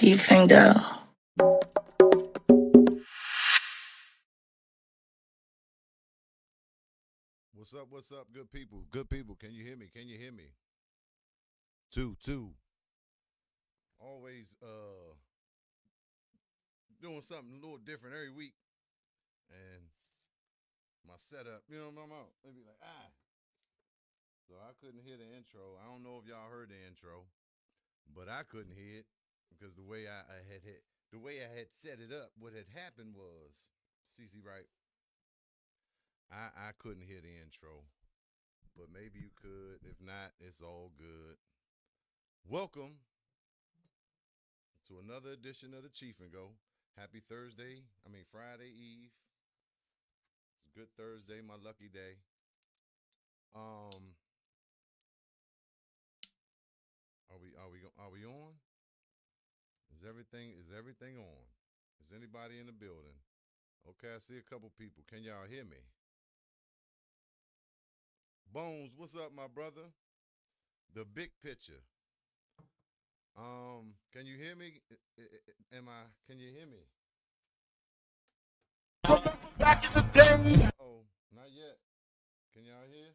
Cheef and Go. What's up? What's up, good people? Good people, can you hear me? Can you hear me? Two, two. Always doing something a little different every week. And my setup, you know, they be like, ah. So I couldn't hear the intro. I don't know if y'all heard the intro, but I couldn't hear it because the way I had set it up, what had happened was, CC right, I couldn't hear the intro. But maybe you could. If not, it's all good. Welcome to another edition of the Cheef and Go. Happy Friday Eve. It's a good Thursday, my lucky day. Are we on? Is everything on? Is anybody in the building? Okay, I see a couple people. Can y'all hear me? Bones, what's up, my brother? The big picture. Can you hear me? Can you hear me? Back in the day. Oh, not yet. Can y'all hear?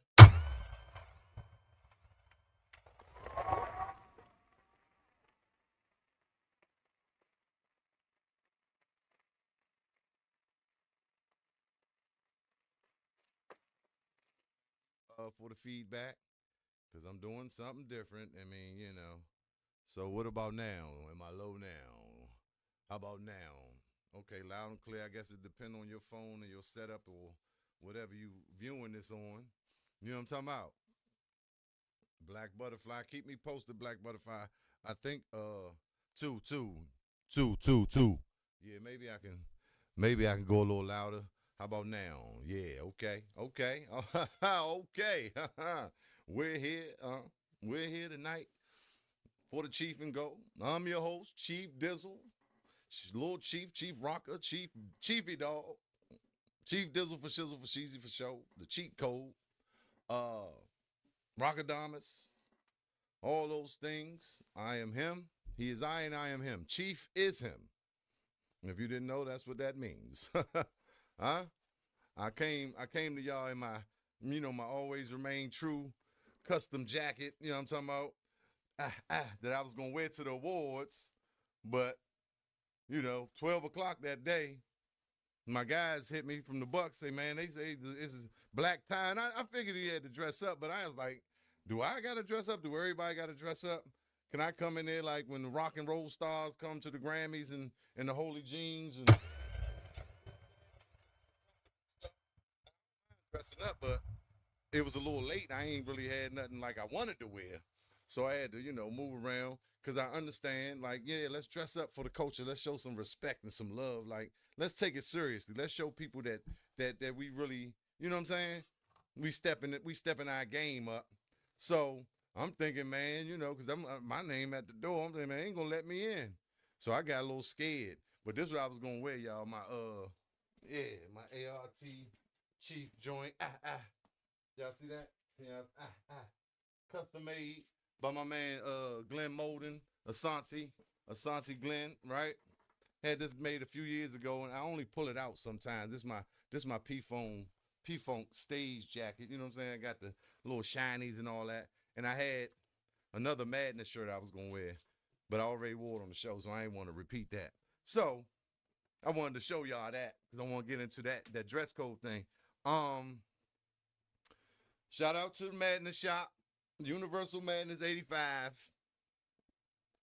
For the feedback, because I'm doing something different. So what about now? Am I low now? How about now? Okay, loud and clear. I guess it depends on your phone and your setup or whatever you viewing this on. You know what I'm talking about? Black Butterfly. Keep me posted, Black Butterfly. I think two. Yeah, maybe I can go a little louder. How about now? Yeah, okay. Okay. We're here tonight for the Cheef and Go. I'm your host, Chief Dizzle, Lord Chief Rocker, Chiefy Dog, Chief Dizzle for Shizzle for Sheezy for show, the cheat code, Rockadamus, all those things. I am him. He is I and I am him. Chief is him. If you didn't know, that's what that means. Huh? I came to y'all in my, my always remain true custom jacket, you know what I'm talking about? That I was going to wear to the awards. But, 12 o'clock that day, my guys hit me from the Bucks, say, man, they say this is black tie. And I figured he had to dress up, but I was like, do I got to dress up? Do everybody got to dress up? Can I come in there like when the rock and roll stars come to the Grammys and the holy jeans and dressing up? But it was a little late. I ain't really had nothing like I wanted to wear. So I had to, move around because I understand, like, yeah, let's dress up for the culture. Let's show some respect and some love. Like, let's take it seriously. Let's show people that we really, you know what I'm saying? We stepping our game up. So I'm thinking, man, because my name at the door. I'm thinking, man, they ain't gonna let me in. So I got a little scared. But this is what I was gonna wear, y'all. My ART Chief joint. Y'all see that? Yeah. Custom made by my man Glenn Molden, Asante Glenn, right? Had this made a few years ago, and I only pull it out sometimes. This my P-Funk stage jacket. You know what I'm saying? I got the little shinies and all that. And I had another Madness shirt I was gonna wear, but I already wore it on the show, so I ain't want to repeat that. So I wanted to show y'all that because I want to get into that dress code thing. Shout out to the Madness Shop, Universal Madness 85,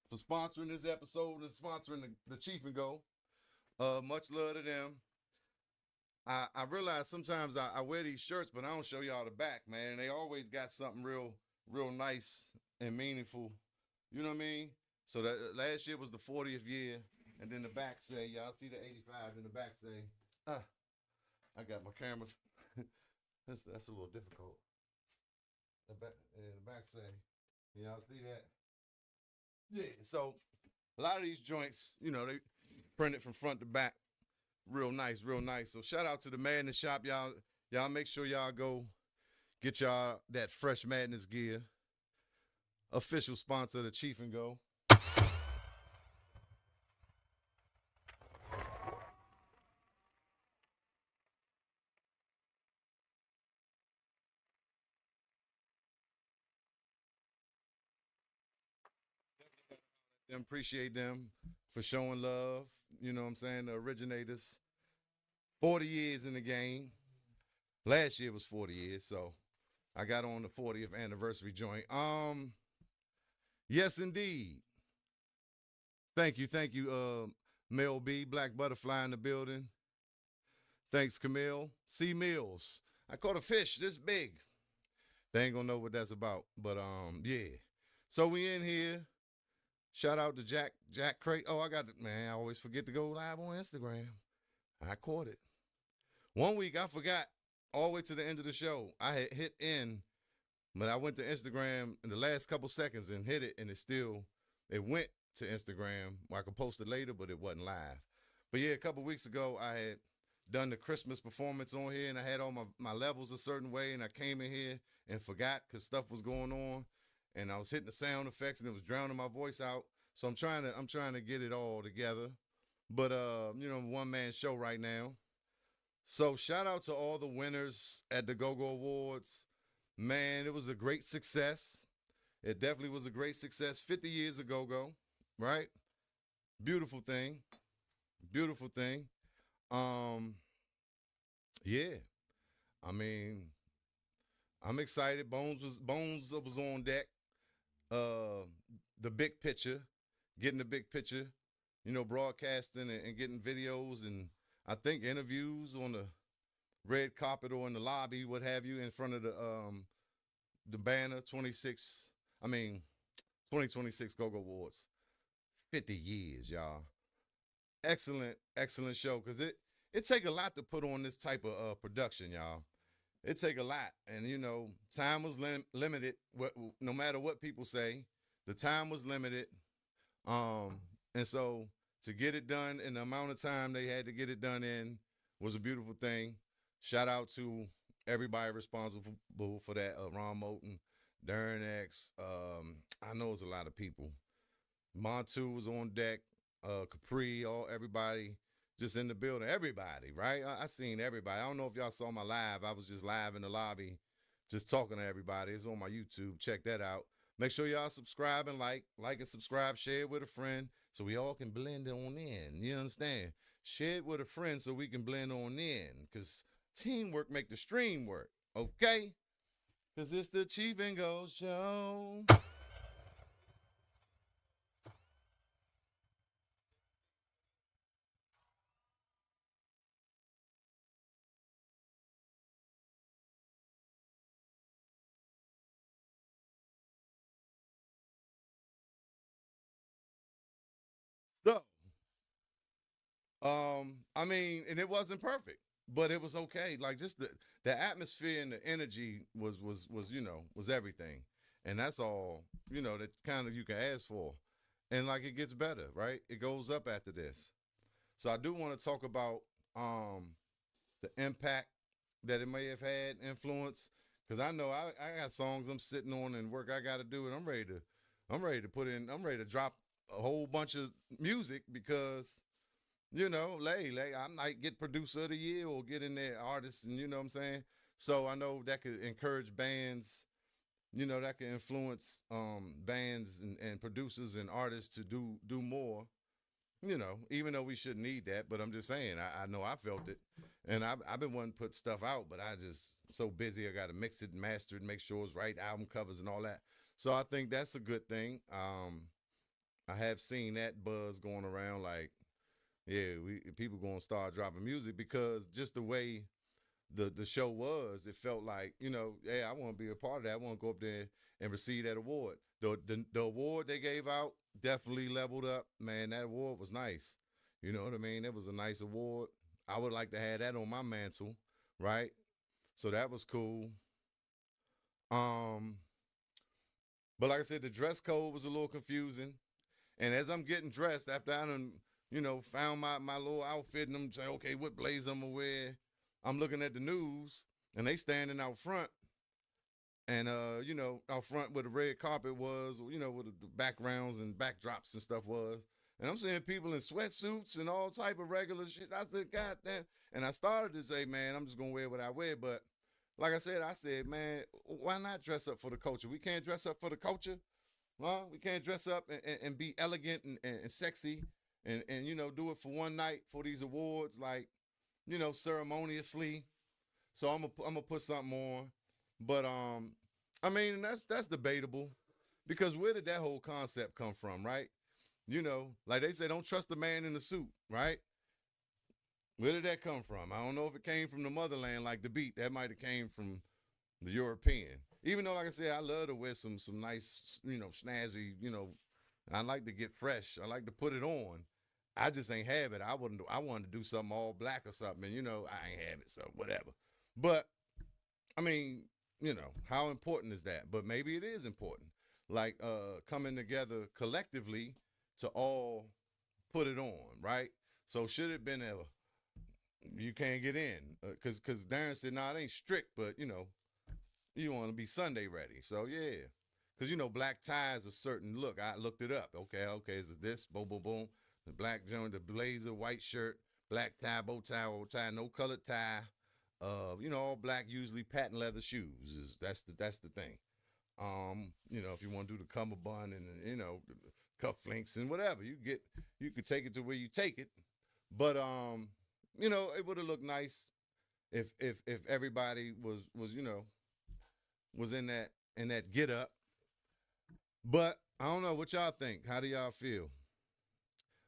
for sponsoring this episode and sponsoring the Cheef and Go. Much love to them. I realize sometimes I wear these shirts, but I don't show y'all the back, man. And they always got something real nice and meaningful. You know what I mean? So that last year was the 40th year, and then the back say, y'all see the 85, and the back say, I got my cameras. That's a little difficult. The back say, y'all see that? Yeah. So a lot of these joints, they printed from front to back. Real nice. So shout out to the Madness Shop. Y'all make sure y'all go get y'all that fresh Madness gear. Official sponsor of the Cheef and Go. appreciate them for showing love. You know what I'm saying? The originators. 40 years in the game. Last year was 40 years, so I got on the 40th anniversary joint. Yes, indeed. Thank you, Mel B, Black Butterfly in the building. Thanks, Camille. C Mills. I caught a fish this big. They ain't gonna know what that's about, but yeah. So we in here. Shout out to Jack Craig. Oh, I got it, man. I always forget to go live on Instagram. I caught it. One week I forgot all the way to the end of the show. I had hit in, but I went to Instagram in the last couple seconds and hit it, and it went to Instagram. Well, I could post it later, but it wasn't live. But yeah, a couple weeks ago, I had done the Christmas performance on here, and I had all my levels a certain way, and I came in here and forgot because stuff was going on, and I was hitting the sound effects, and it was drowning my voice out. So I'm trying to get it all together. But one man show right now. So shout out to all the winners at the Go-Go Awards. Man, it was a great success. It definitely was a great success. 50 years of Go-Go, right? Beautiful thing. Beautiful thing. Yeah. I mean, I'm excited. Bones was on deck. The big picture, getting the big picture, broadcasting and getting videos and I think interviews on the red carpet or in the lobby, what have you, in front of the banner 2026 Go-Go Awards. 50 years, y'all. Excellent show, because it take a lot to put on this type of production, y'all. It take a lot, and time was limited. No matter what people say, the time was limited, and so to get it done in the amount of time they had to get it done in was a beautiful thing. Shout out to everybody responsible for that. Ron Moulton, Darren X. I know it's a lot of people. Montu was on deck. Capri, everybody just in the building. Everybody, right? I seen everybody. I don't know if y'all saw my live. I was just live in the lobby, just talking to everybody. It's on my YouTube. Check that out. Make sure y'all subscribe and like and subscribe. Share it with a friend so we all can blend on in. You understand? Share it with a friend so we can blend on in, because teamwork make the stream work, okay? Because it's the Cheef and Go show. So, and it wasn't perfect, but it was okay. Like, just the atmosphere and the energy was everything, and that's all that kind of you can ask for, and like it gets better, right? It goes up after this. So I do want to talk about the impact that it may have had, influence, because I know I got songs I'm sitting on and work I got to do, and I'm ready I'm ready to drop a whole bunch of music because I might get producer of the year or get in there artists, and you know what I'm saying. So I know that could encourage bands, that could influence bands and producers and artists to do more. Even though we shouldn't need that, but I'm just saying, I know I felt it, and I've been wanting to put stuff out, but I just so busy. I got to mix it and master it, and make sure it's right, album covers and all that. So I think that's a good thing. I have seen that buzz going around, like, yeah, people gonna start dropping music because just the way the show was, it felt like, hey, I want to be a part of that. I want to go up there and receive that award. The award they gave out definitely leveled up. Man, that award was nice. You know what I mean? It was a nice award. I would like to have that on my mantle, right? So that was cool. Um, but like I said, the dress code was a little confusing. And as I'm getting dressed, after I done, found my little outfit and I'm saying, okay, what blazer I'm gonna wear? I'm looking at the news and they standing out front. And out front where the red carpet was, where the backgrounds and backdrops and stuff was. And I'm seeing people in sweatsuits and all type of regular shit. I said, God damn. And I started to say, man, I'm just gonna wear what I wear. But like I said, man, why not dress up for the culture? We can't dress up for the culture. Well, we can't dress up and be elegant and sexy and do it for one night for these awards, like, ceremoniously. So I'm gonna put something on. But I mean, that's debatable, because where did that whole concept come from, right? Like they say, don't trust the man in the suit, right? Where did that come from? I don't know if it came from the motherland, like the beat. That might have came from the European. Even though, like I said, I love to wear some nice, snazzy, I like to get fresh. I like to put it on. I just ain't have it. I wanted to do something all black or something, and I ain't have it, so whatever. But I mean, how important is that? But maybe it is important. Like coming together collectively to all put it on, right? So should it been ever you can't get in, because Darren said, "Nah, it ain't strict, but you want to be Sunday ready." So yeah, because black tie is a certain look. I looked it up. Okay, is it this? Boom, boom, boom. The black joint, the blazer, white shirt, black tie, bow tie, no colored tie. All black, usually patent leather shoes. That's the thing. If you want to do the cummerbund and the cufflinks and whatever, you could take it to where you take it. But it would have looked nice if everybody was in that get up. But I don't know what y'all think. How do y'all feel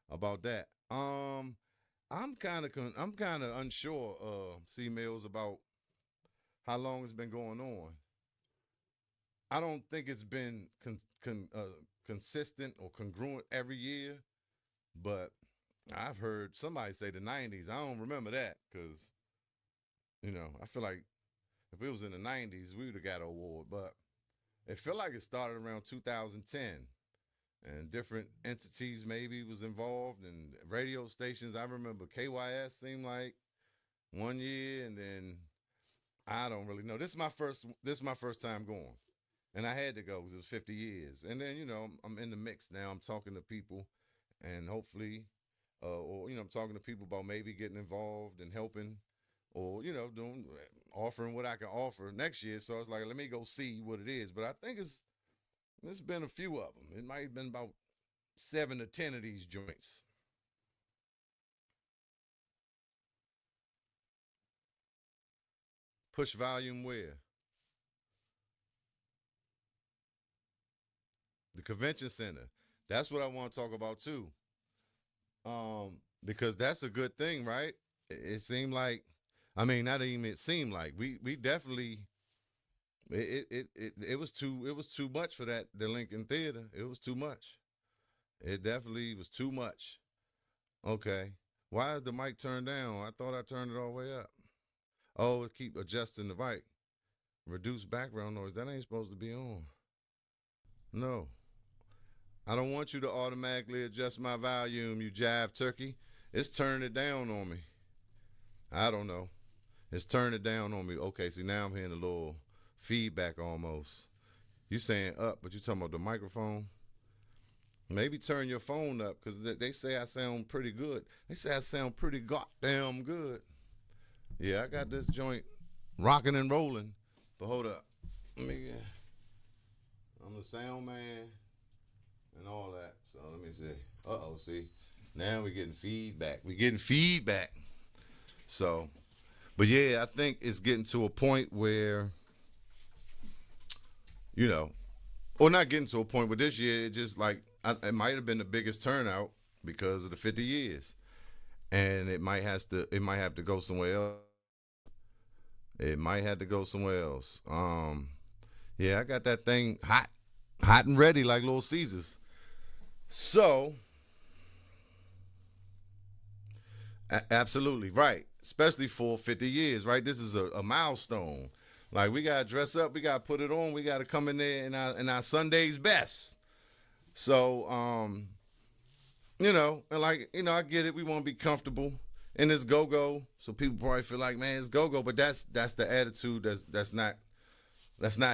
about that? I'm kind of unsure, C Mills, about how long it's been going on. I don't think it's been consistent or congruent every year, but I've heard somebody say the '90s. I don't remember that, because I feel like if it was in the '90s, we would have got an award. But it felt like it started around 2010, and different entities maybe was involved, and radio stations. I remember KYS seemed like one year, and then I don't really know. This is my first time going, and I had to go because it was 50 years. And then I'm in the mix now. I'm talking to people, and hopefully, or I'm talking to people about maybe getting involved and helping, or doing offering what I can offer next year. So it's like, let me go see what it is. But I think there's been a few of them. It might have been about 7 to 10 of these joints. Push volume where? The convention center. That's what I want to talk about too. Because that's a good thing, right? It seemed like, I mean, not even it seemed like, we definitely, it was too much for that, the Lincoln Theater. It was too much. It definitely was too much. Okay. Why is the mic turned down? I thought I turned it all the way up. Oh, it keep adjusting the mic. Reduce background noise. That ain't supposed to be on. No. I don't want you to automatically adjust my volume, you jive turkey. It's turning it down on me. I don't know. It's turning it down on me. Okay, see, now I'm hearing a little feedback almost. You saying up, but you talking about the microphone? Maybe turn your phone up, because they say I sound pretty good. They say I sound pretty goddamn good. Yeah, I got this joint rocking and rolling. But hold up. Let me. I'm the sound man and all that. So let me see. See. Now we're getting feedback. We're getting feedback. So, but yeah, I think it's getting to a point where, or not getting to a point, but this year it just like, it might have been the biggest turnout because of the 50 years. And it might have to go somewhere else. It might have to go somewhere else. Yeah, I got that thing hot and ready like Little Caesars. So, absolutely right, especially for 50 years, right? This is a milestone. Like, we gotta dress up, we gotta put it on, we gotta come in there in our Sunday's best. So, and like, I get it. We want to be comfortable in this go-go. So people probably feel like, man, it's go-go, but that's the attitude that's not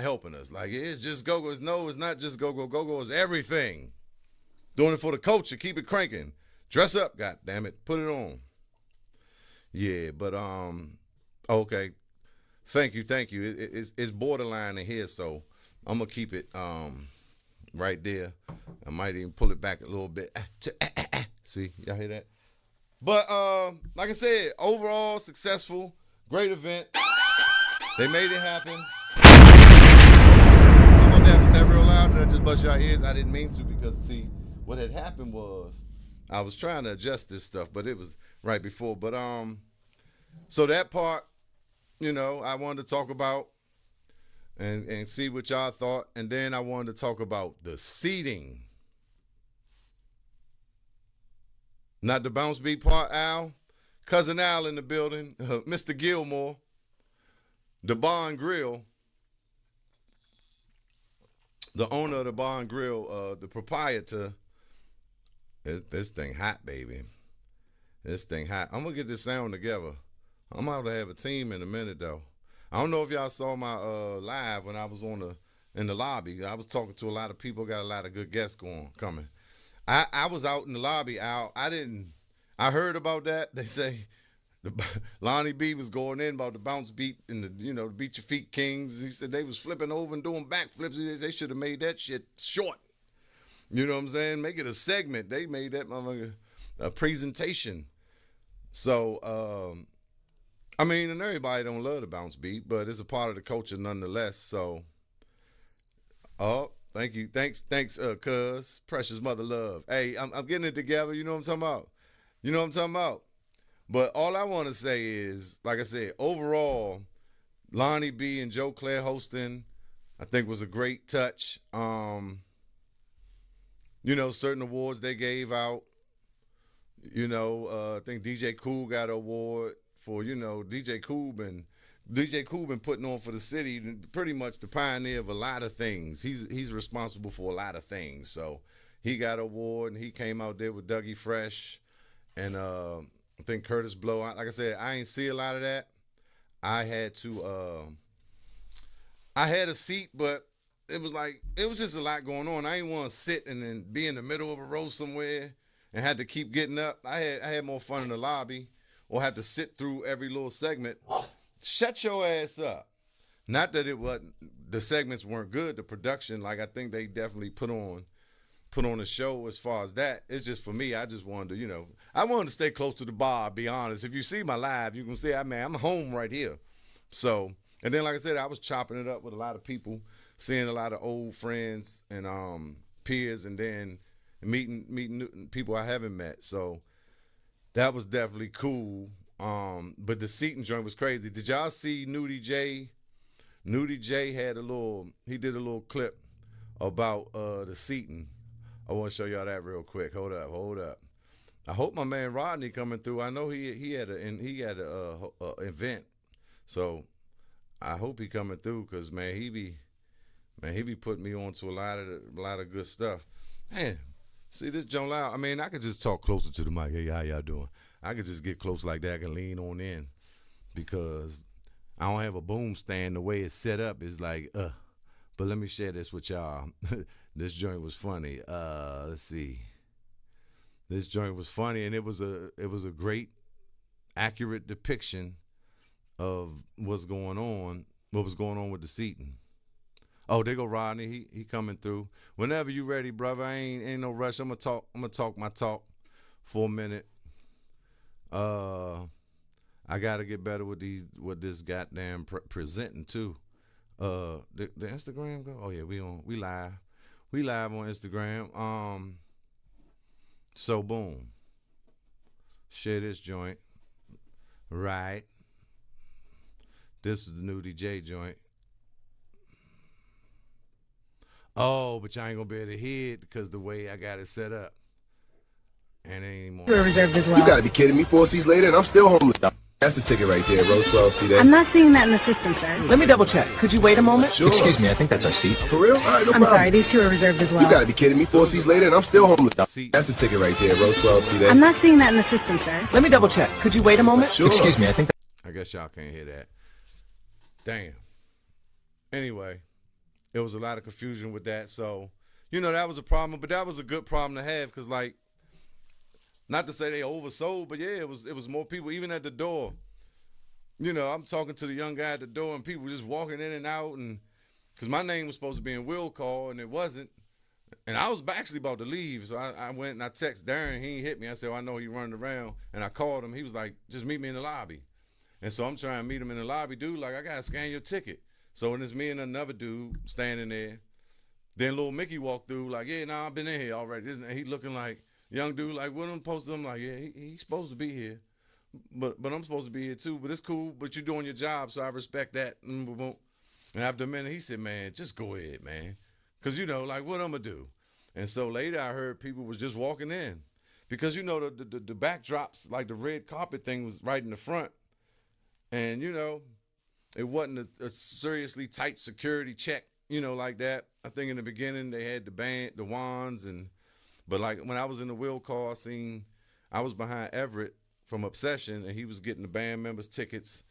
helping us. Like, it's just go-go. No, it's not just go-go. Go-go is everything. Doing it for the culture. Keep it cranking. Dress up, god damn it. Put it on. Yeah, but okay. Thank you. It's borderline in here, so I'm gonna keep it right there. I might even pull it back a little bit. See, y'all hear that? But like I said, overall successful, great event. They made it happen. How about that? Was that real loud? Did I just bust your ears? I didn't mean to, because see, what had happened was I was trying to adjust this stuff, but it was right before. But so that part, I wanted to talk about and see what y'all thought, and then I wanted to talk about the seating. Not the bounce beat part, Al. Cousin Al in the building. Mr. Gilmore. The Bar and Grill. The owner of the Bar and Grill, the proprietor. This thing hot, baby. This thing hot. I'm going to get this sound together. I'm about to have a team in a minute, though. I don't know if y'all saw my live when I was in the lobby. I was talking to a lot of people. Got a lot of good guests coming. I was out in the lobby, Al. I heard about that. They say Lonnie B was going in about the bounce beat and the beat your feet kings. He said they was flipping over and doing backflips. They should have made that shit short. You know what I'm saying? Make it a segment. They made that motherfucker a presentation. So, and everybody don't love the bounce beat, but it's a part of the culture nonetheless. So, thank you. Thanks, cuz. Precious mother love. Hey, I'm getting it together. You know what I'm talking about? But all I want to say is, like I said, overall, Lonnie B and Joe Claire hosting, I think was a great touch. Certain awards they gave out. I think DJ Cool got an award for, DJ Cool been putting on for the city, pretty much the pioneer of a lot of things. He's responsible for a lot of things. So he got an award, and he came out there with Dougie Fresh and I think Curtis Blow. Like I said, I ain't see a lot of that. I had a seat, but it was just a lot going on. I didn't want to sit and then be in the middle of a row somewhere and had to keep getting up. I had more fun in the lobby, or had to sit through every little segment. Shut your ass up. Not that the segments weren't good. The production, I think they definitely put on a show as far as that. It's just for me, I just wanted to, I wanted to stay close to the bar, be honest. If you see my live, you can see, I'm home right here. So, and then like I said, I was chopping it up with a lot of people, seeing a lot of old friends and peers, and then meeting new people I haven't met. So that was definitely cool. But the seating joint was crazy. Did y'all see Nudie J? Nudie J he did a little clip about the seating. I want to show y'all that real quick. Hold up. I hope my man Rodney coming through. I know he had an event, so I hope he coming through, because he be putting me on to a lot of good stuff. Man, see this John Loud. I could just talk closer to the mic. Hey, how y'all doing? I could just get close like that. I can lean on in, because I don't have a boom stand. The way it's set up is like, But let me share this with y'all. This joint was funny. Let's see. This joint was funny, and it was a great, accurate depiction of what was going on with the seating. Oh, there go Rodney. He coming through. Whenever you ready, brother. Ain't no rush. I'm gonna talk my talk for a minute. I gotta get better with this goddamn presenting too. The Instagram go. Oh yeah, we live. We live on Instagram. So boom. Share this joint. Right. This is the new DJ joint. Oh, but y'all ain't gonna be able to hear it because the way I got it set up. And it ain't more. You're reserved as well. You gotta be kidding me. 4 seats later and I'm still homeless. That's the ticket right there, row 12, see that? I'm not seeing that in the system, sir. Let me double check. Could you wait a moment? Sure. Excuse me, I think that's our seat. For real? All right, no problem. I'm sorry, these two are reserved as well. You gotta be kidding me. 4 seats later and I'm still homeless. That's the ticket right there, row 12, see that? I'm not seeing that in the system, sir. Let me double check. Could you wait a moment? Sure. Excuse me, I think I guess y'all can't hear that. Damn. Anyway, it was a lot of confusion with that. So, that was a problem, but that was a good problem to have, because, not to say they oversold, but yeah, it was more people, even at the door. I'm talking to the young guy at the door, and people just walking in and out, and because my name was supposed to be in will call, and it wasn't. And I was actually about to leave, so I went and I texted Darren. He ain't hit me. I said, well, I know he running around. And I called him. He was like, just meet me in the lobby. And so I'm trying to meet him in the lobby. Dude, like, I got to scan your ticket. So when it's me and another dude standing there, then little Mickey walked through like, yeah, nah, I've been in here already. He looking like, young dude, like, what I'm supposed to? I'm like, yeah, he's supposed to be here. But I'm supposed to be here too. But it's cool. But you're doing your job, so I respect that. And after a minute, he said, man, just go ahead, man. Because, you know, like, what I'm going to do? And so later I heard people was just walking in. Because, you know, the backdrops, like the red carpet thing was right in the front. And, you know, it wasn't a seriously tight security check, you know, like that. I think in the beginning they had the wands. But, like, when I was in the wheel call scene, I was behind Everett from Obsession, and he was getting the band members' tickets.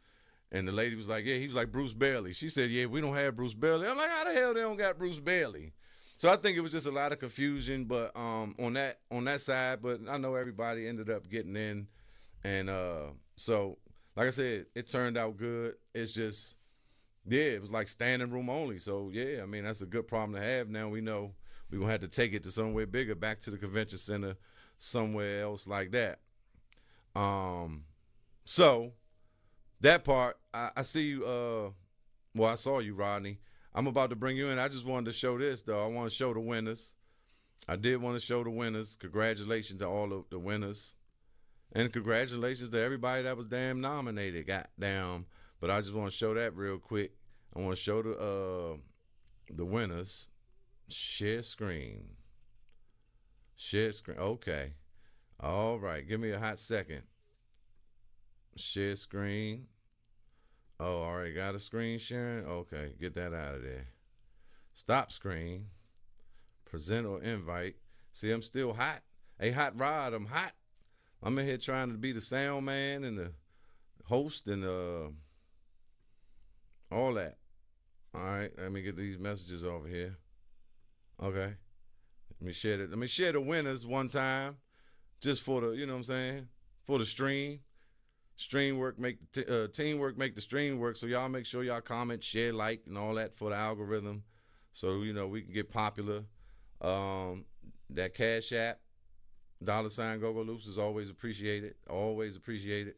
And the lady was like, yeah, he was like Bruce Bailey. She said, yeah, we don't have Bruce Bailey. I'm like, how the hell they don't got Bruce Bailey? So I think it was just a lot of confusion, but on that side, but I know everybody ended up getting in. And so, like I said, it turned out good. It's just, yeah, it was like standing room only. So, yeah, I mean, that's a good problem to have. Now we know we're going to have to take it to somewhere bigger, back to the convention center, somewhere else like that. So that part, I see you, well, I saw you, Rodney. I'm about to bring you in. I just wanted to show this, though. I want to show the winners. I did want to show the winners. Congratulations to all of the winners. And congratulations to everybody that was damn nominated. Goddamn. But I just want to show that real quick. I want to show the winners. Share screen. Share screen. Okay. All right. Give me a hot second. Share screen. Oh, all right. Got a screen sharing? Okay. Get that out of there. Stop screen. Present or invite. See, I'm still hot. Hey, Hott Rod, I'm hot. I'm in here trying to be the sound man and the host and all that. All right. Let me get these messages over here. Okay. Let me share the winners one time. Just for the, you know what I'm saying? For the stream. Teamwork make the stream work. So y'all make sure y'all comment, share, like, and all that for the algorithm. So, you know, we can get popular. That Cash App, $ Go-Go Loops is always appreciated. Always appreciated.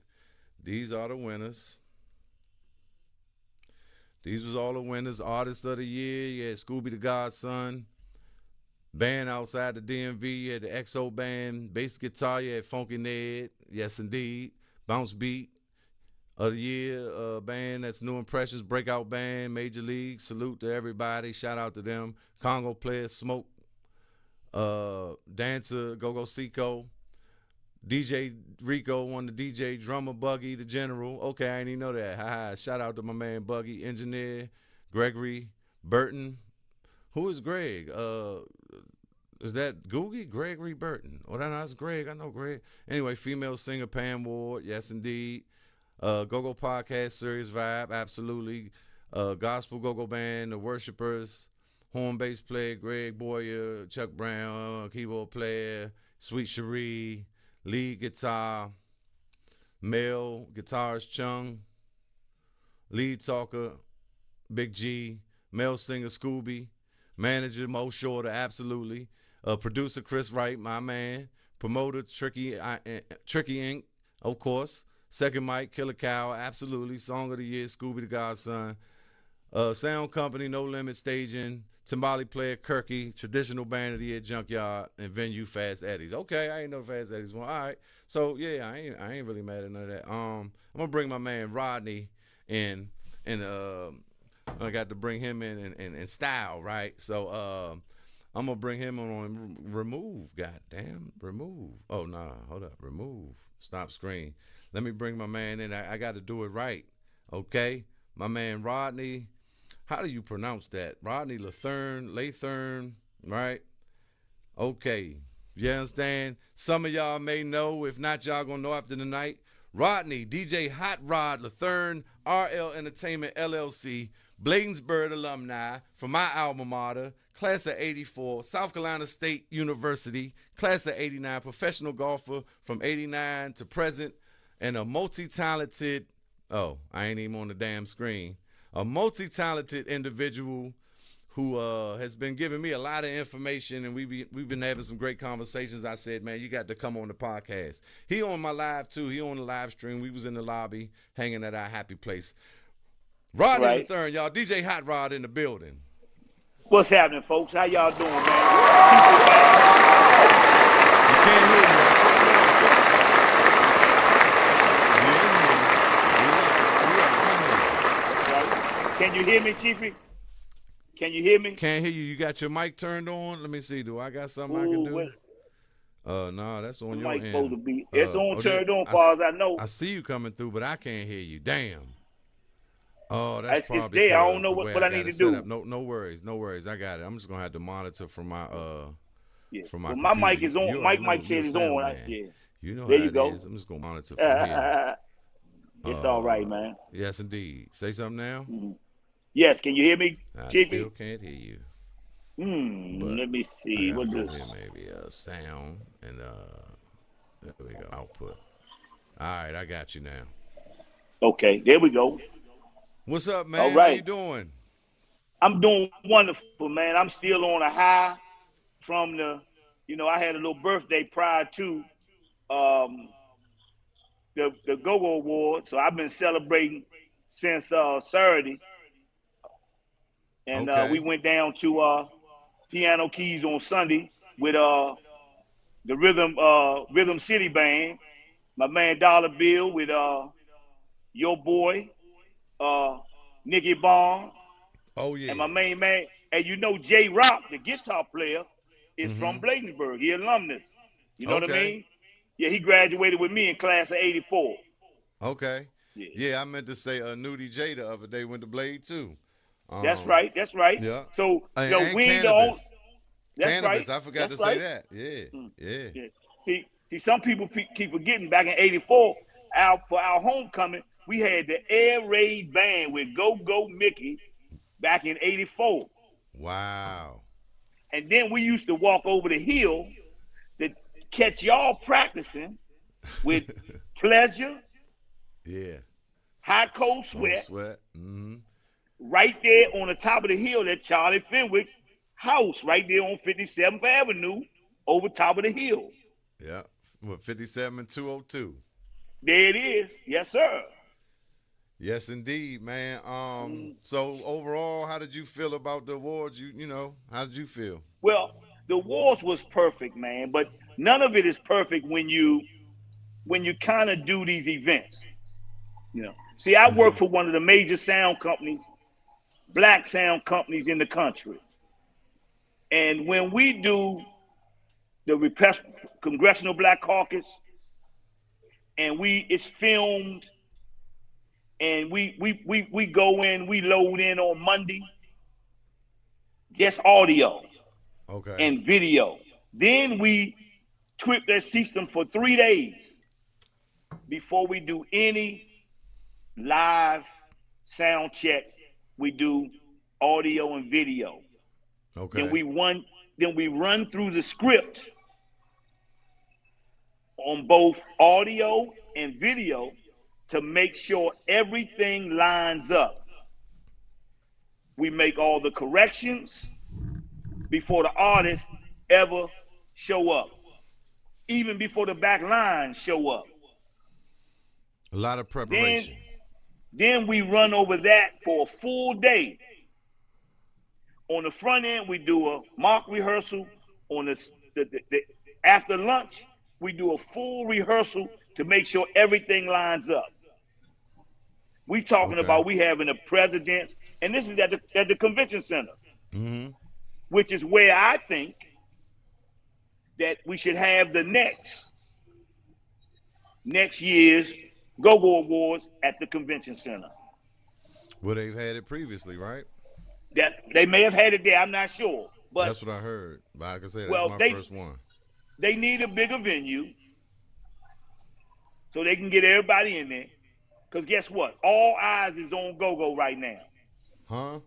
These are the winners. These was all the winners. Artist of the year. Yeah, Scooby the Godson. Band outside the DMV. Yeah, the XO band. Bass guitar. Yeah, Funky Ned. Yes, indeed. Bounce Beat of the year. Band that's New Impressions. Breakout band. Major League. Salute to everybody. Shout out to them. Congo Players. Smoke. Dancer. Go-Go Seco. DJ Rico won the DJ. Drummer Buggy, the General. Okay, I didn't even know that. Ha. Shout out to my man Buggy. Engineer Gregory Burton. Who is Greg? Is that Googie? Gregory Burton. Oh, that's Greg. I know Greg. Anyway, female singer Pam Ward. Yes, indeed. Go-Go Podcast Series Vibe. Absolutely. Gospel Go-Go Band. The Worshipers. Horn bass player Greg Boyer. Chuck Brown. Keyboard player Sweet Cherie. Lead guitar male guitarist Chung. Lead talker Big G. Male singer Scooby. Manager Mo Shorter, absolutely. Producer Chris Wright, my man. Promoter Tricky Inc., of course. Second mic, Killer Cow, absolutely. Song of the year, Scooby the Godson. Sound company, No Limit Staging. Timbali player Kirky. Traditional band of the year, Junkyard. And venue, Fast Eddies. Okay, I ain't know Fast Eddies. Well, all right. So, yeah, I ain't really mad at none of that. I'm going to bring my man Rodney in. And I got to bring him in style, right? So I'm going to bring him on remove. Goddamn, remove. Oh, nah, hold up. Remove. Stop screen. Let me bring my man in. I got to do it right, okay? My man Rodney. How do you pronounce that? Rodney Lathern, right? Okay. You understand? Some of y'all may know. If not, y'all going to know after the night. Rodney, DJ Hott Rod Lathern, RL Entertainment, LLC, Bladensburg alumni from my alma mater, class of 84, South Carolina State University, class of 89, professional golfer from 89 to present, and a multi-talented, oh, I ain't even on the damn screen, a multi-talented individual who has been giving me a lot of information, and we've been having some great conversations. I said, man, you got to come on the podcast. He on my live too. He on the live stream. We was in the lobby hanging at our happy place. Rodney Right. Lathern, y'all. DJ Hott Rod in the building. What's happening, folks? How y'all doing, man? You can't hear me. Can you hear me, Chiefy? Can you hear me? Can't hear you. You got your mic turned on? Let me see. Do I got something I can do? No, that's on your Mic end. supposed to be. It's on turned on, I far as I know. I see you coming through, but I can't hear you. Damn. Oh, that's It's probably there. I don't know the what way I got need it to set do. up. No worries. I got it. I'm just gonna have to monitor from my Yeah. from my. Well, my mic computer. is on. You Mike already know said you're a it's sound on. man. Yeah. You know There how you it go. is. I'm just gonna monitor from here. It's all right, man. Yes, indeed. Say something now. Yes, can you hear me, I Chiefy? still can't hear you. But Let me I see. gotta What go this? here, maybe sound and there we go. Output. All right, I got you now. Okay, there we go. What's up, man? All How right. you doing? I'm doing wonderful, man. I'm still on a high from the, I had a little birthday prior to the Go-Go Award, so I've been celebrating since Saturday, and we Okay. went down to Piano Keys on Sunday with the Rhythm City Band, my man Dollar Bill with your boy Nicky Bond, Oh yeah. and my main man, and J.A.B, the guitar player, is from Bladensburg. He alumnus. You know what I Okay. mean? Yeah, he graduated with me in class of '84. Okay. Yeah. Yeah, I meant to say Nudie J the other day went to Blade too. That's right. That's right. Yeah. So And we ain't the only. cannabis. That's Cannabis. right. I forgot That's to say right. that. Yeah. Yeah. See, some people keep forgetting. Back in '84, for our homecoming, we had the Air Raid Band with Go Mickey back in '84, Wow. and then we used to walk over the hill to catch y'all practicing with Pleasure, Yeah. High Cold Cold Sweat, sweat. right there on the top of the hill at Charlie Fenwick's house, right there on 57th Avenue, over top of the hill. Yeah. What, 57 and 202. There it is. Yes, sir. Yes, indeed, man. So overall, how did you feel about the awards? How did you feel? Well, the awards was perfect, man, but none of it is perfect when you kind of do these events. See, I work for one of the major sound companies, black sound companies in the country. And when we do the Congressional Black Caucus, and it's filmed, and we go in, we load in on Monday, just audio Okay. and video. Then we tweak that system for 3 days before we do any live sound check. We do audio and video. Okay. Then we run through the script on both audio and video to make sure everything lines up. We make all the corrections before the artists ever show up, even before the back lines show up. A lot of preparation. Then we run over that for a full day. On the front end, we do a mock rehearsal. On the after lunch, we do a full rehearsal to make sure everything lines up. We talking about we having the presidents, and this is at the convention center, which is where I think that we should have the next year's Go-Go Awards at the convention center. Well, they've had it previously, right? That they may have had it there, I'm not sure. But that's what I heard. But like I said, that's my first one. They need a bigger venue so they can get everybody in there. Because guess what? All eyes is on Go-Go right now. Huh?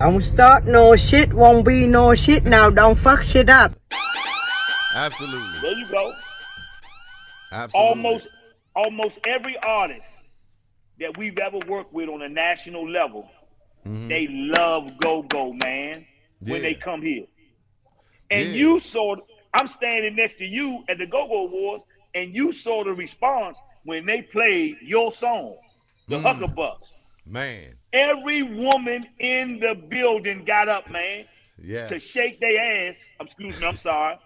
Don't start no shit, won't be no shit now. Don't fuck shit up. Absolutely. There you go. Absolutely. Almost every artist that we've ever worked with on a national level, they love Go-Go, man. when they Yeah. come here. And Yeah. you saw, I'm standing next to you at the Go-Go Awards, and you saw the response when they played your song, the Huckabucks. Man. Every woman in the building got up, man, to Yes. shake their ass. Excuse me, I'm sorry.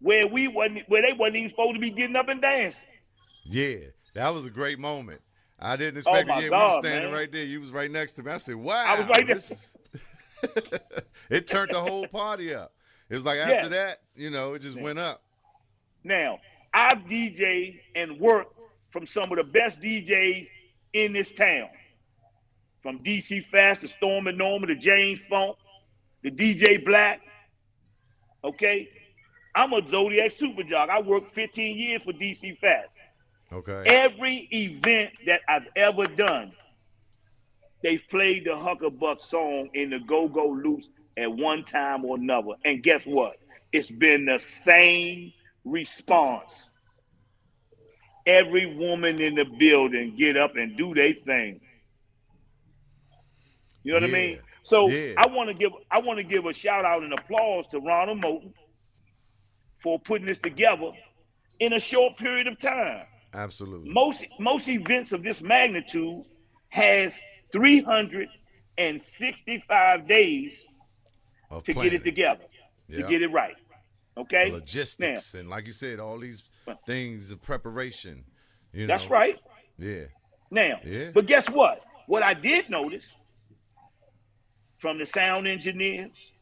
Where they wasn't even supposed to be getting up and dancing. Yeah. That was a great moment. I didn't Oh expect it. my Yeah, we were God, standing man. right there. You was right next to me. I said, I was wow, right there. this is it turned the whole party up. It was like Yeah. after that, it just went up. Now, I've DJed and worked from some of the best DJs in this town. From DC Fast to Storm and Norman to James Funk to DJ Black. Okay? I'm a Zodiac super jock. I worked 15 years for DC Fast. Okay. Every event that I've ever done, they've played the Huckabuck song in the go-go loops at one time or another. And guess what? It's been the same response. Every woman in the building get up and do their thing. You know what I mean? So Yeah. I want to give a shout out and applause to Ronald Moulton for putting this together in a short period of time. Absolutely. Most events of this magnitude has 365 days Of to planning. get it together, to Yep. get it right. Okay? Logistics and like you said, all these things of preparation. That's right. Yeah. Now, Yeah. but guess what? What I did notice from the sound engineers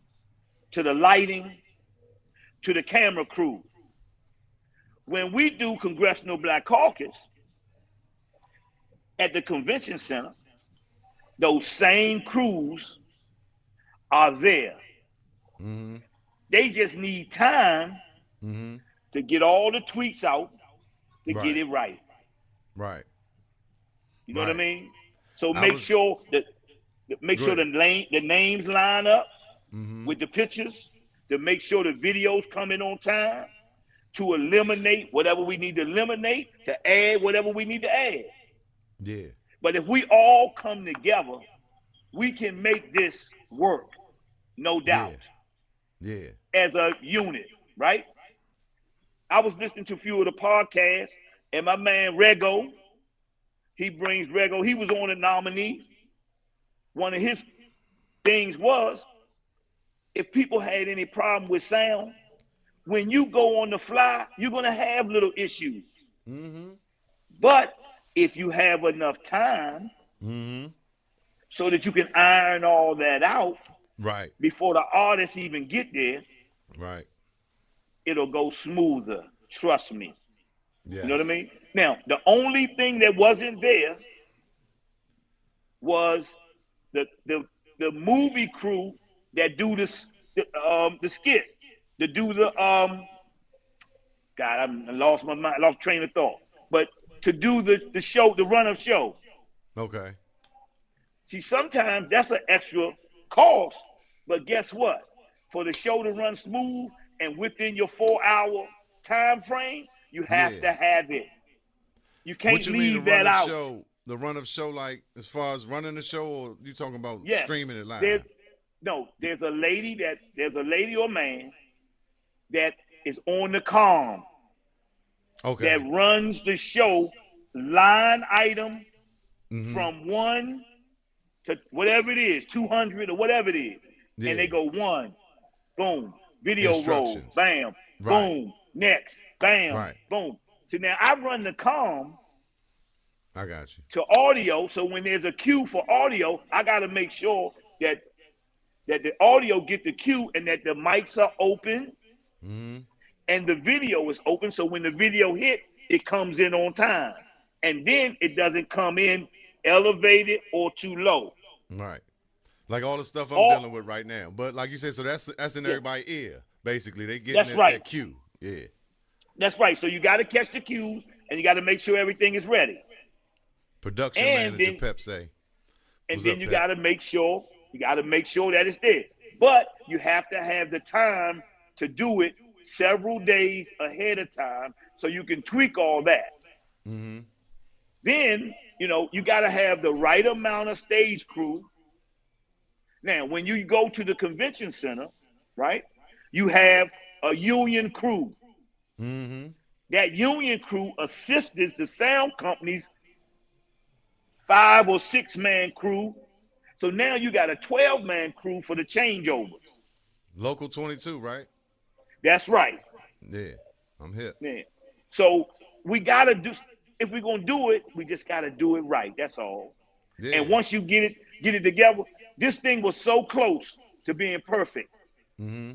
to the lighting to the camera crew, when we do Congressional Black Caucus at the convention center, those same crews are there. Mm-hmm. They just need time to get all the tweaks out to get it right. Right. You know what I Right. mean? So make sure the names line up with the pictures, to make sure the videos come in on time, to eliminate whatever we need to eliminate, to add whatever we need to add. Yeah. But if we all come together, we can make this work, no doubt. Yeah. As a unit, right? I was listening to a few of the podcasts, and my man Rego, he was on the nominee. One of his things was, if people had any problem with sound, when you go on the fly, you're going to have little issues. But if you have enough time so that you can iron all that out Right. before the artists even get there, Right. it'll go smoother. Trust me. Yes. You know what I mean? Now, the only thing that wasn't there was the movie crew that do the skit, to do the God, I lost my mind, lost train of thought. But to do the show, the run of show. Okay. See, sometimes that's an extra cost, but guess what? For the show to run smooth and within your 4-hour time frame, you have to have it. You can't What you mean leave the run that of out. show? The run of show, like as far as running the show, or you talking about Yes. streaming it live? There's a lady or man that is on the comm that runs the show, line item from 1 to whatever it is, 200 or whatever it is. Yeah. And they go 1, boom, video roll, Instructions. bam, Right. boom, next, bam, Right. boom. See, now I run the comm I got you. to audio, so when there's a cue for audio, I got to make sure that the audio get the cue and that the mics are open and the video is open, so when the video hit, it comes in on time. And then it doesn't come in elevated or too low. Right. Like all the stuff I'm dealing with right now. But like you said, so that's in everybody's ear, basically. They get that cue. Yeah. That's right. So you got to catch the cues and you got to make sure everything is ready. Production And manager then- Pep say. And What's then up, you Pep? got to make sure that it's there. But you have to have the time to do it several days ahead of time so you can tweak all that. Then, you got to have the right amount of stage crew. Now, when you go to the convention center, right, you have a union crew. Mm-hmm. That union crew assists the sound company's 5 or 6 man crew. So now you got a 12-man crew for the changeovers. Local 22, right? That's right. Yeah, I'm hip. Yeah. So we gotta do. If we're gonna do it, we just gotta do it right. That's all. Yeah. And once you get it together, this thing was so close to being perfect. Mm-hmm.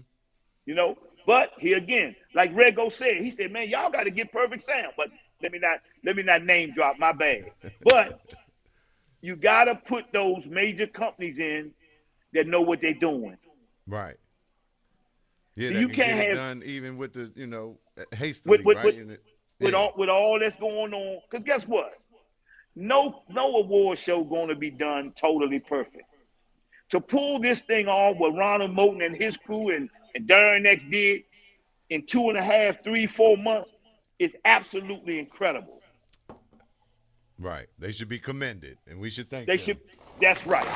You know. But here again, like Rego said, he said, "Man, y'all got to get perfect sound." But let me not name drop. My bad. But you got to put those major companies in that know what they're doing. Right. Yeah, So that you can can't get it have done even with the, hastily, with right? with all that's going on. Because guess what? No award show going to be done totally perfect. To pull this thing off, what Ronald Moulton and his crew and Darren X did in 2.5, 3, 4 months is absolutely incredible. Right. They should be commended, and we should thank They them. should. That's right.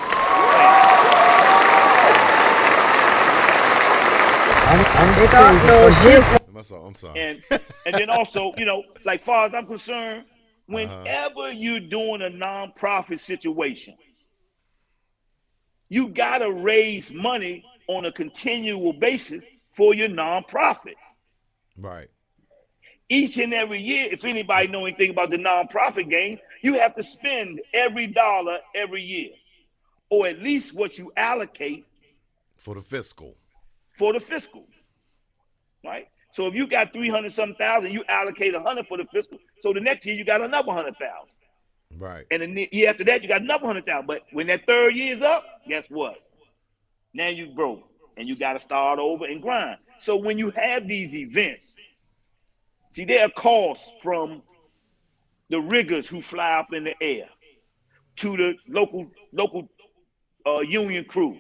And they got no shit. I'm sorry. And then also, like far as I'm concerned, whenever you're doing a nonprofit situation, you gotta raise money on a continual basis for your nonprofit. Right. Each and every year, if anybody know anything about the nonprofit game, you have to spend every dollar every year, or at least what you allocate For the fiscal. Right? So if you got 300-something thousand, you allocate 100 for the fiscal. So the next year you got another 100,000. Right. And the year after that, you got another 100,000. But when that third year is up, guess what? Now you broke, and you got to start over and grind. So when you have these events, see, there are costs from the riggers who fly up in the air, to the local union crew,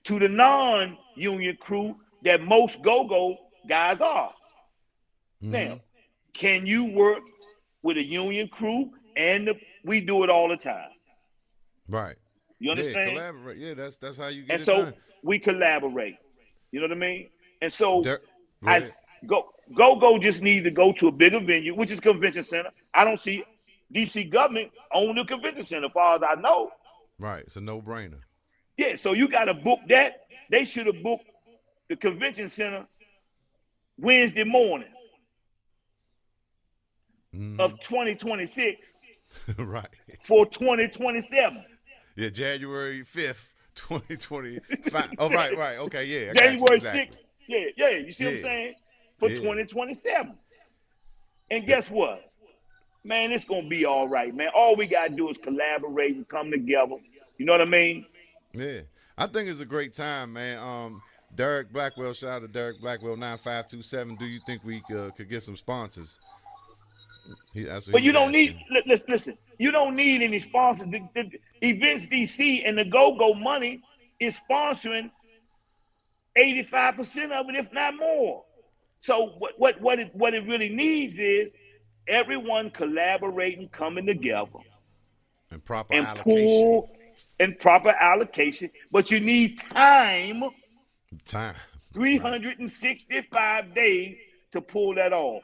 to the non-union crew that most go-go guys are. Mm-hmm. Now, can you work with a union crew? And we do it all the time. Right. You understand? Yeah, collaborate. Yeah, that's how you get And it so done. we collaborate. You know what I mean? And so Go go just need to go to a bigger venue, which is convention center. I don't see DC government own the convention center, as far as I know. Right. It's a no-brainer. Yeah, so you got to book that. They should have booked the convention center Wednesday morning of 2026 Right. for 2027. Yeah, January 5th, 2025. Oh, right. Okay, yeah. January exactly. 6th. Yeah. You see what I'm saying? For 2027. And guess what? Man, it's going to be all right, man. All we got to do is collaborate and come together. You know what I mean? Yeah. I think it's a great time, man. Derek Blackwell, shout out to Derek Blackwell, 9527. Do you think we could get some sponsors? But you don't need, listen, you don't need any sponsors. The Events DC and the Go-Go money is sponsoring 85% of it, if not more. So what it really needs is everyone collaborating, coming together, and proper and allocation. proper allocation. But you need time. 365 days to pull that off.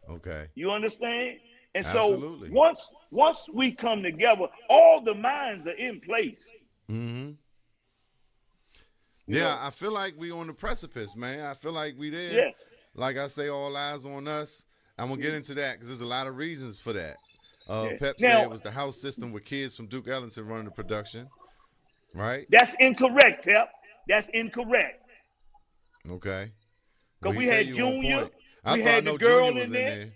Okay. You understand? And Absolutely. so once we come together, all the minds are in place. Mm-hmm. Yeah, I feel like we on the precipice, man. I feel like we there. Yeah. Like I say, all eyes on us. I'm going to get into that because there's a lot of reasons for that. Pep said it was the house system with kids from Duke Ellington running the production, right? That's incorrect, Pep. That's incorrect. Okay. Because we had Junior, we had the girl in there.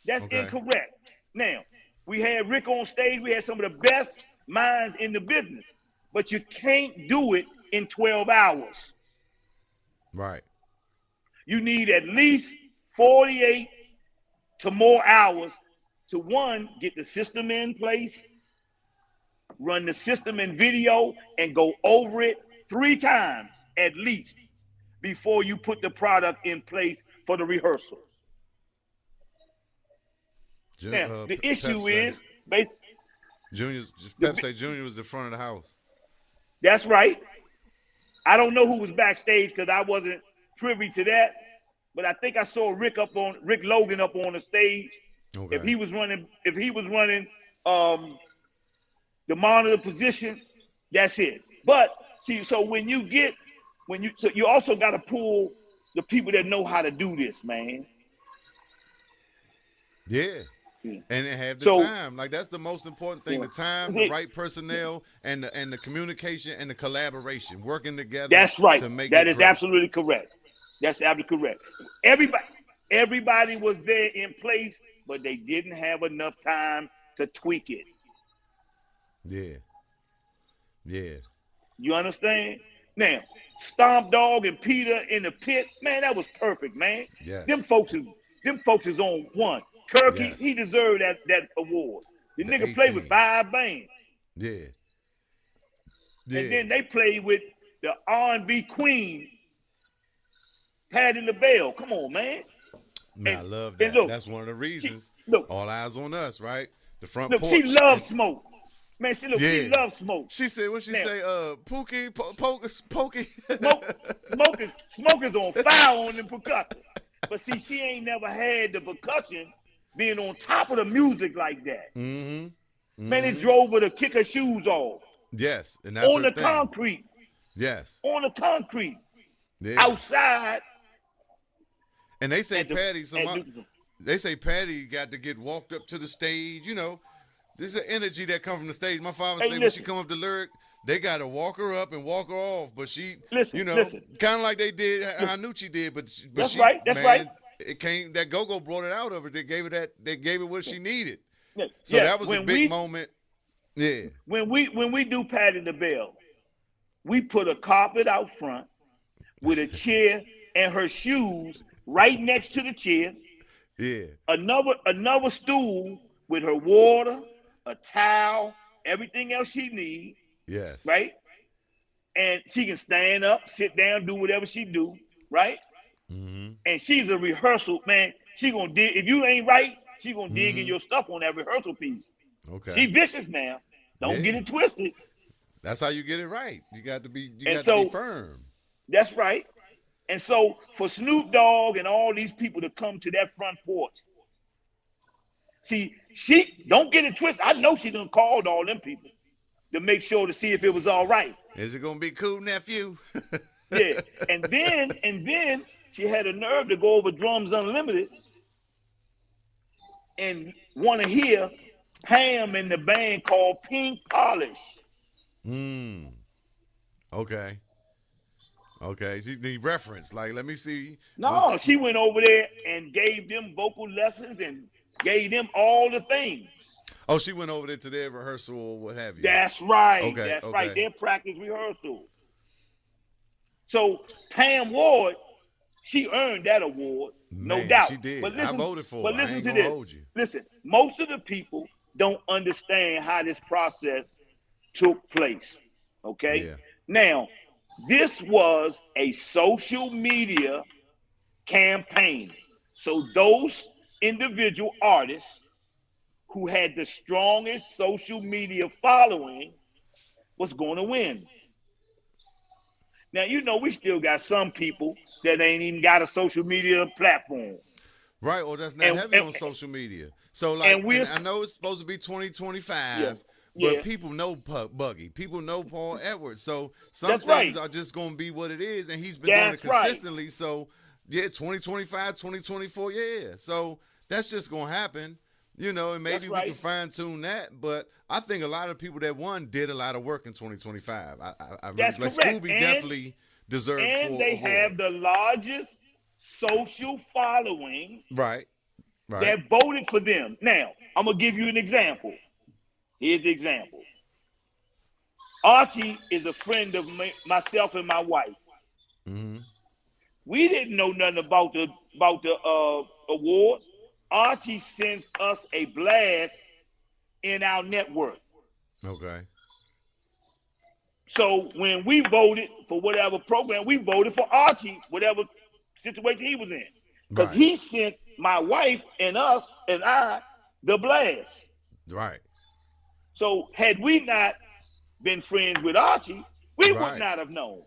That's incorrect. Now, we had Rick on stage. We had some of the best minds in the business. But you can't do it in 12 hours. Right. You need at least 48 to more hours to, one, get the system in place, run the system in video, and go over it 3 times at least before you put the product in place for the rehearsal. Now, the issue is basically Pep say Junior was the front of the house. That's right. I don't know who was backstage because I wasn't privy to that, but I think I saw Rick Logan up on the stage. Okay. If he was running the monitor position, that's it. But see, so you also got to pull the people that know how to do this, man. Yeah. And they have the time. Like, that's the most important thing. The time, the right personnel, and the communication and the collaboration, working together. That's right. To make that it is great. Absolutely correct. That's absolutely correct. Everybody was there in place, but they didn't have enough time to tweak it. Yeah. Yeah. You understand? Now, Stomp Dog and Peter in the pit, man, that was perfect, man. Yes. Them folks is on one. Kirky, he deserved that award. The nigga 18. played with 5 bands. Yeah. And then they played with the R&B queen, Patti LaBelle. Come on, man. I love that. Look, that's one of the reasons. Look, all eyes on us, right? The front look, porch. she loves smoke. Man, she loves smoke. She said, what she say? Pookie, Pokey. Smoke is on fire on the percussion. But see, she ain't never had the percussion being on top of the music like that. Mm-hmm. Man, it drove her to kick her shoes off. Yes, and that's on her the thing. concrete. Yes. On the concrete. Yeah. Outside. And they say they say Patty got to get walked up to the stage. You know, this is an energy that comes from the stage. My father said when she come up to lyric, they got to walk her up and walk her off. But she, kind of like they did, Hanucci did. But that's she, right. That's right. It came, that go-go brought it out of her. They gave her what she needed. Yeah. So that was a big moment. Yeah. When we do Patti LaBelle, we put a carpet out front with a chair and her shoes right next to the chair. Yeah. Another stool with her water, a towel, everything else she needs. Yes. Right? And she can stand up, sit down, do whatever she do, right? Mm-hmm. And she's a rehearsal, man. She gonna dig. If you ain't right, she gonna dig in your stuff on that rehearsal piece. Okay. She vicious now. Don't get it twisted. That's how you get it right. You got to be firm. That's right. And so for Snoop Dogg and all these people to come to that front porch, see, she don't get it twisted. I know she done called all them people to make sure to see if it was all right. Is it gonna be cool, nephew? Yeah. And then she had a nerve to go over Drums Unlimited and want to hear Pam in the band called Pink Polish. Okay. The reference, like, let me see. No, she went over there and gave them vocal lessons and gave them all the things. Oh, she went over there to their rehearsal or what have you. That's right. Okay, That's right. Their practice rehearsal. So Pam Ward, she earned that award, no doubt. She did. But listen, I voted for her. But listen I ain't to gonna this. hold you. Listen, most of the people don't understand how this process took place. Okay? Yeah. Now, this was a social media campaign. So those individual artists who had the strongest social media following was going to win. Now, you know, we still got some people that ain't even got a social media platform. Right, or that's not heavy on social media. So, like, and I know it's supposed to be 2025, but people know Buggy. People know Paul Edwards. So some things are just going to be what it is, and he's been doing it consistently. Right. So, 2025, 2024, So that's just going to happen. You know, and maybe we can fine-tune that, but I think a lot of people that won did a lot of work in 2025. That's correct. Scooby definitely deserved 4 And they awards. have the largest social following right that voted for them. Now, I'm going to give you an example. Here's the example. Archie is a friend of myself and my wife. Mm-hmm. We didn't know nothing about the awards. Archie sent us a blast in our network. Okay. So when we voted for whatever program, we voted for Archie, whatever situation he was in. Because he sent my wife and us and I the blast. Right. So had we not been friends with Archie, We would Right. not have known.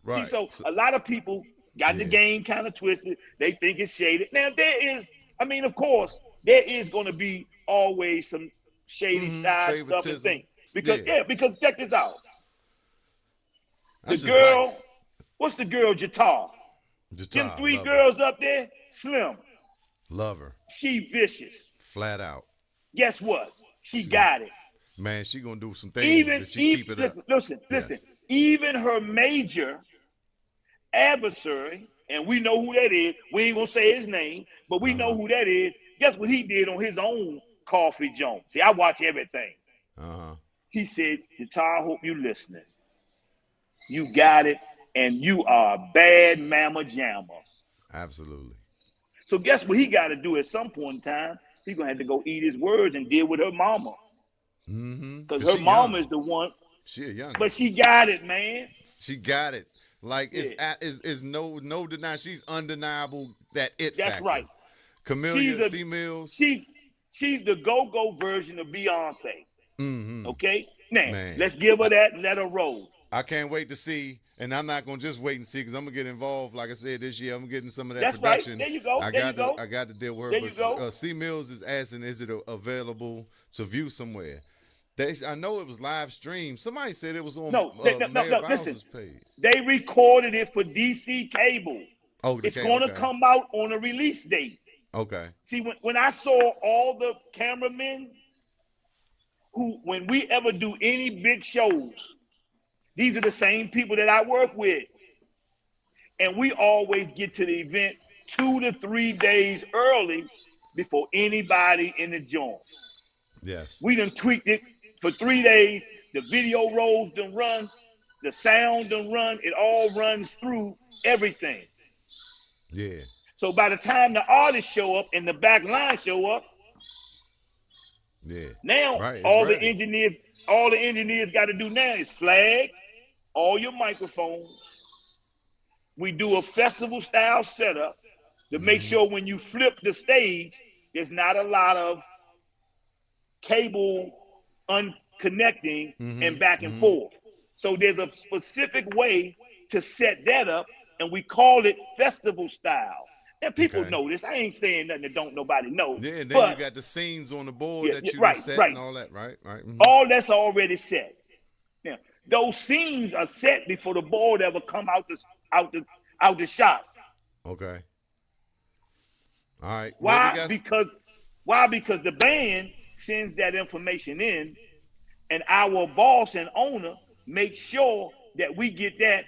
Right. See, so a lot of people got the Yeah. game kind of twisted. They think it's shaded. Now there is, I mean, of course, there is going to be always some shady side stuff and Favoritism. things. Because Yeah. because check this out. The That's just girl, life. what's the girl, Jatar? Them Jatar, 3 love her. girls up there, Slim. Love her. She vicious. Flat out. Guess what? She She got it. Man, she gonna do some things Even if she keep it up. listen. Yes. Even her major adversary, and we know who that is. We ain't gonna say his name, but we know who that is. Guess what he did on his own coffee joint? See, I watch everything. He said, Jatar, I hope you listening. You got it, and you are a bad mama jamma. Absolutely. So guess what he got to do at some point in time? He's gonna have to go eat his words and deal with her mama. Because her she mama young. is the one. She a young. But she got it, man. She got it. Like is no deny. She's undeniable that it That's factor. right. Camellia C. Mills. She's the go-go version of Beyonce. Okay? Now, Man. let's give her that and let her roll. I can't wait to see, and I'm not gonna just wait and see because I'm gonna get involved. Like I said this year, I'm getting some of that That's production. right. There you go. I got to deal with her. There you go. C. Mills is asking, is it available to view somewhere? I know it was live streamed. Somebody said it was on Mayor Bowser's page. They recorded it for DC Cable. Oh, it's going to come out on a release date. Okay. See, when I saw all the cameramen who, when we ever do any big shows, these are the same people that I work with. And we always get to the event 2 to 3 days early before anybody in the joint. Yes. We done tweaked it for 3 days. The video rolls done run. The sound done run. It all runs through everything. Yeah. So by the time the artists show up and the back line show up, now all the engineers got to do now is flag all your microphones. We do a festival style setup to make sure when you flip the stage, there's not a lot of cable unconnecting and back and forth. So there's a specific way to set that up, and we call it festival style. And people know this. I ain't saying nothing that don't nobody know. Yeah, and then you got the scenes on the board that you set and all that, right? Right. All that's already set. Now, those scenes are set before the board ever come out the shot. Okay. All right. Why? Because the band sends that information in, and our boss and owner make sure that we get that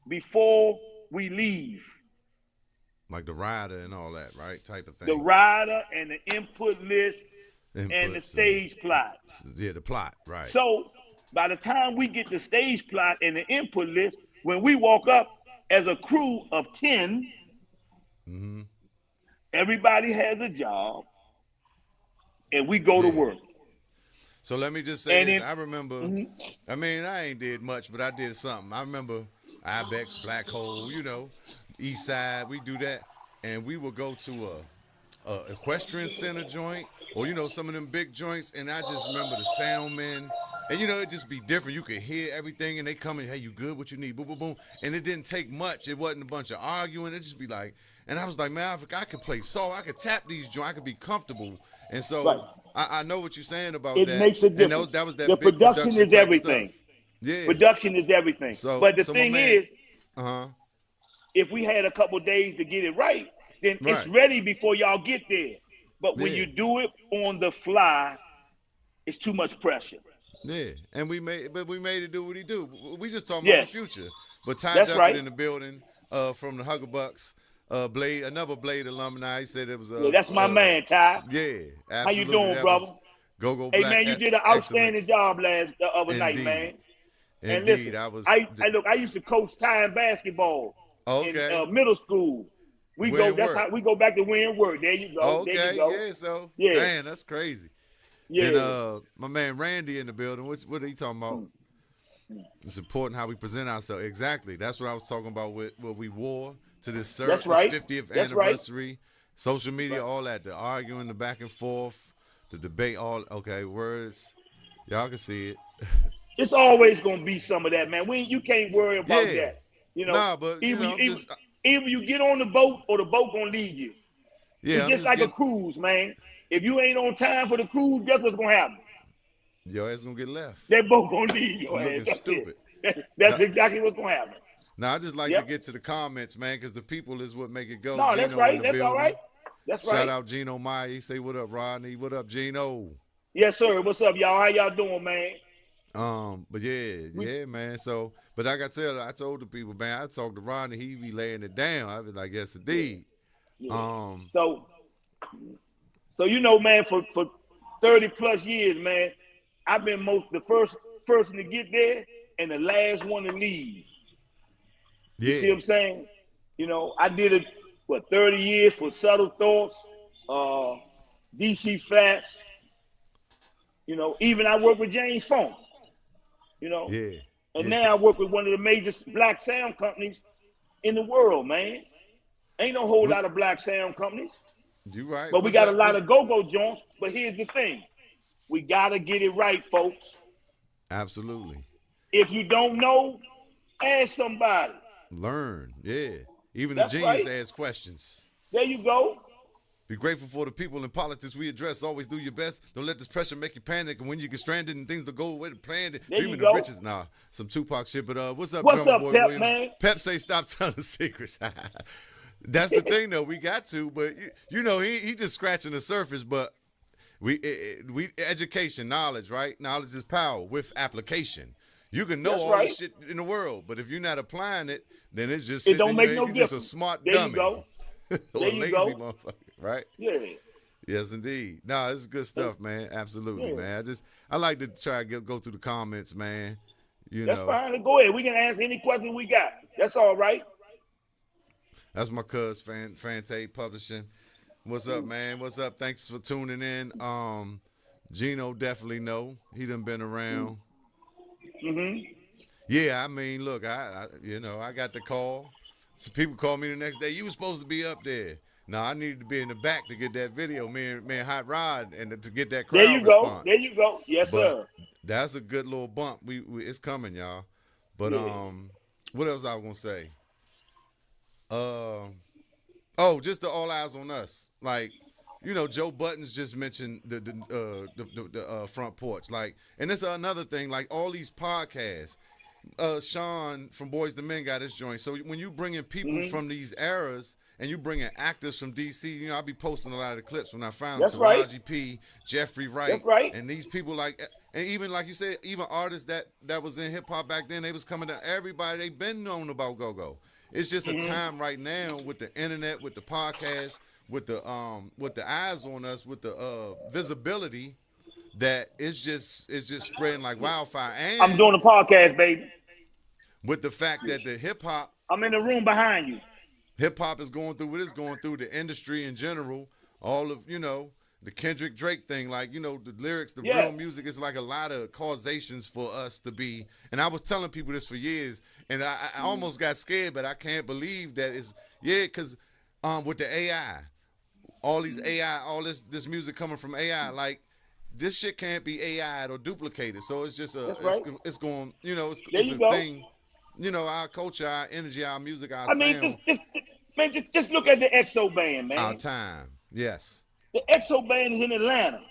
before we leave. Like the rider and all that, right? Type of thing. The rider and the input list and the stage plot. Yeah, the plot, right. So by the time we get the stage plot and the input list, when we walk up as a crew of 10, everybody has a job, and we go to work. So let me just say this. I remember, I mean, I ain't did much, but I did something. I remember Ibex, Black Hole, East Side, we do that, and we would go to a equestrian center joint, or some of them big joints, and I just remember the sound men, and it just be different. You could hear everything, and they come in, hey, you good? What you need? Boom, boom, boom. And it didn't take much. It wasn't a bunch of arguing. It just be like, and I was like, man, I could play soul. I could tap these joints. I could be comfortable. And so I know what you're saying about that. It makes a difference. And that was that the big production is everything. Stuff. Yeah. Production is everything. So, but the thing is, uh-huh. If we had a couple days to get it right, then it's ready before y'all get there. But when you do it on the fly, it's too much pressure. Yeah, and we made it do what he do. We just talking about the future. But Ty Duckett in the building from the Huggerbucks, another Blade alumni. He said it was that's my man, Ty. Yeah, absolutely. How you doing, brother? Go Hey, Black. man, you did an outstanding job the other night, man. And listen, I used to coach Ty in basketball. Okay. In middle school. We go back to win work. There you go. Okay, there you go. Yeah, so man, that's crazy. Yeah. And my man Randy in the building. What are he talking about? It's important how we present ourselves. Exactly. That's what I was talking about with what we wore to this service, 50th anniversary, social media, all that, the arguing, the back and forth, the debate, words. Y'all can see it. It's always gonna be some of that, man. You can't worry about Yeah. that. You know, Nah, but you either, know, I'm either, just either you get on the boat or the boat gonna leave you. yeah, It's I'm just just like a getting cruise, man. If you ain't on time for the cruise, guess what's gonna happen? your ass gonna get left. That boat gonna leave your You ass. looking That's stupid. it. That's Nah, exactly what's gonna happen. I just like to Yep. get to the comments, man, because the people is what make it go. No, that's Gino in right. the That's all right. building. That's Shout right. out Gino Meyer. He say, "What up, Rodney? What up, Gino?" Yes, sir. What's up, y'all? How y'all doing, man? But yeah, man. So, but like I told the people, man, I talked to Rodney. He be laying it down. I be like, yes, indeed. Yeah. So you know, man, for 30 plus years, man, I've been the first person to get there and the last one to leave. You see Yeah, what I'm saying? You know, I did it 30 years for Subtle Thoughts, DC Fats. You know, even I work with James Funk. You know, yeah, and yeah. now I work with one of the major black sound companies in the world, man. Ain't no whole lot of black sound companies. You right. But we What's got a up? lot of go-go joints. But here's the thing. We got to get it right, folks. Absolutely. If you don't know, ask somebody. Learn. Yeah. Even the That's genius right. ask questions. There you go. Be grateful for the people in politics we address. Always do your best. Don't let this pressure make you panic. And when you get stranded and things don't go away to plan, There you dreaming go. of riches. Nah, some Tupac shit. But what's up, What's drummer up, boy Pep, Williams? man? Pep say stop telling secrets. That's the thing, though. We got to, but you know, he just scratching the surface. But we education, knowledge, right? Knowledge is power with application. You can know That's all right. the shit in the world, but if you're not applying it, then it's just It sitting don't in make your no head. You're just a difference. smart There dummy. you go. or There you lazy go. motherfucker, right? Yeah. Yes, indeed. No, this is good stuff, man. Absolutely, Yeah. man. I like to try to go through the comments, man. You That's know, fine. Go ahead. We can answer any question we got. That's all right. that's my cuz Fante Publishing. What's up, man? What's up? Thanks for tuning in. Gino definitely know. He done been around. Mm-hmm. Yeah, I mean, look, I got the call. Some people called me the next day. You were supposed to be up there. No, I needed to be in the back to get that video, me and Hott Rod, and to get that There crowd you go. There response. you go. Yes, But sir. that's a good little bump. We it's coming, y'all. But Yeah. what else I was gonna say? Just the all eyes on us. Like, you know, Joe Buttons just mentioned the front porch. Like, and it's another thing. Like all these podcasts. Sean from Boys to Men got his joint. So when you bring in people from these eras and you bring in actors from DC, you know, I'll be posting a lot of the clips when I found That's right. Taraji P, Jeffrey Wright, That's right. and these people and even like you said, even artists that was in hip hop back then, they was coming to everybody. They been known about go-go. It's just a time right now with the internet, with the podcast, with the eyes on us, with the visibility. That it's just spreading like wildfire, and I'm doing a podcast, baby. with the fact that the hip hop I'm in the room behind you. is going through what it's going through, the industry in general, all of the Kendrick Drake thing, like the lyrics, the real music is like a lot of causations for us to be. And I was telling people this for years, and I almost got scared, but I can't believe that because with the AI, all these AI, all this music coming from AI, like. This shit can't be AI'd or duplicated, so it's just it's going, it's a thing, our culture, our energy, our music, our sound. Just look at the EXO band, man. Our time, yes. The EXO band is in Atlanta.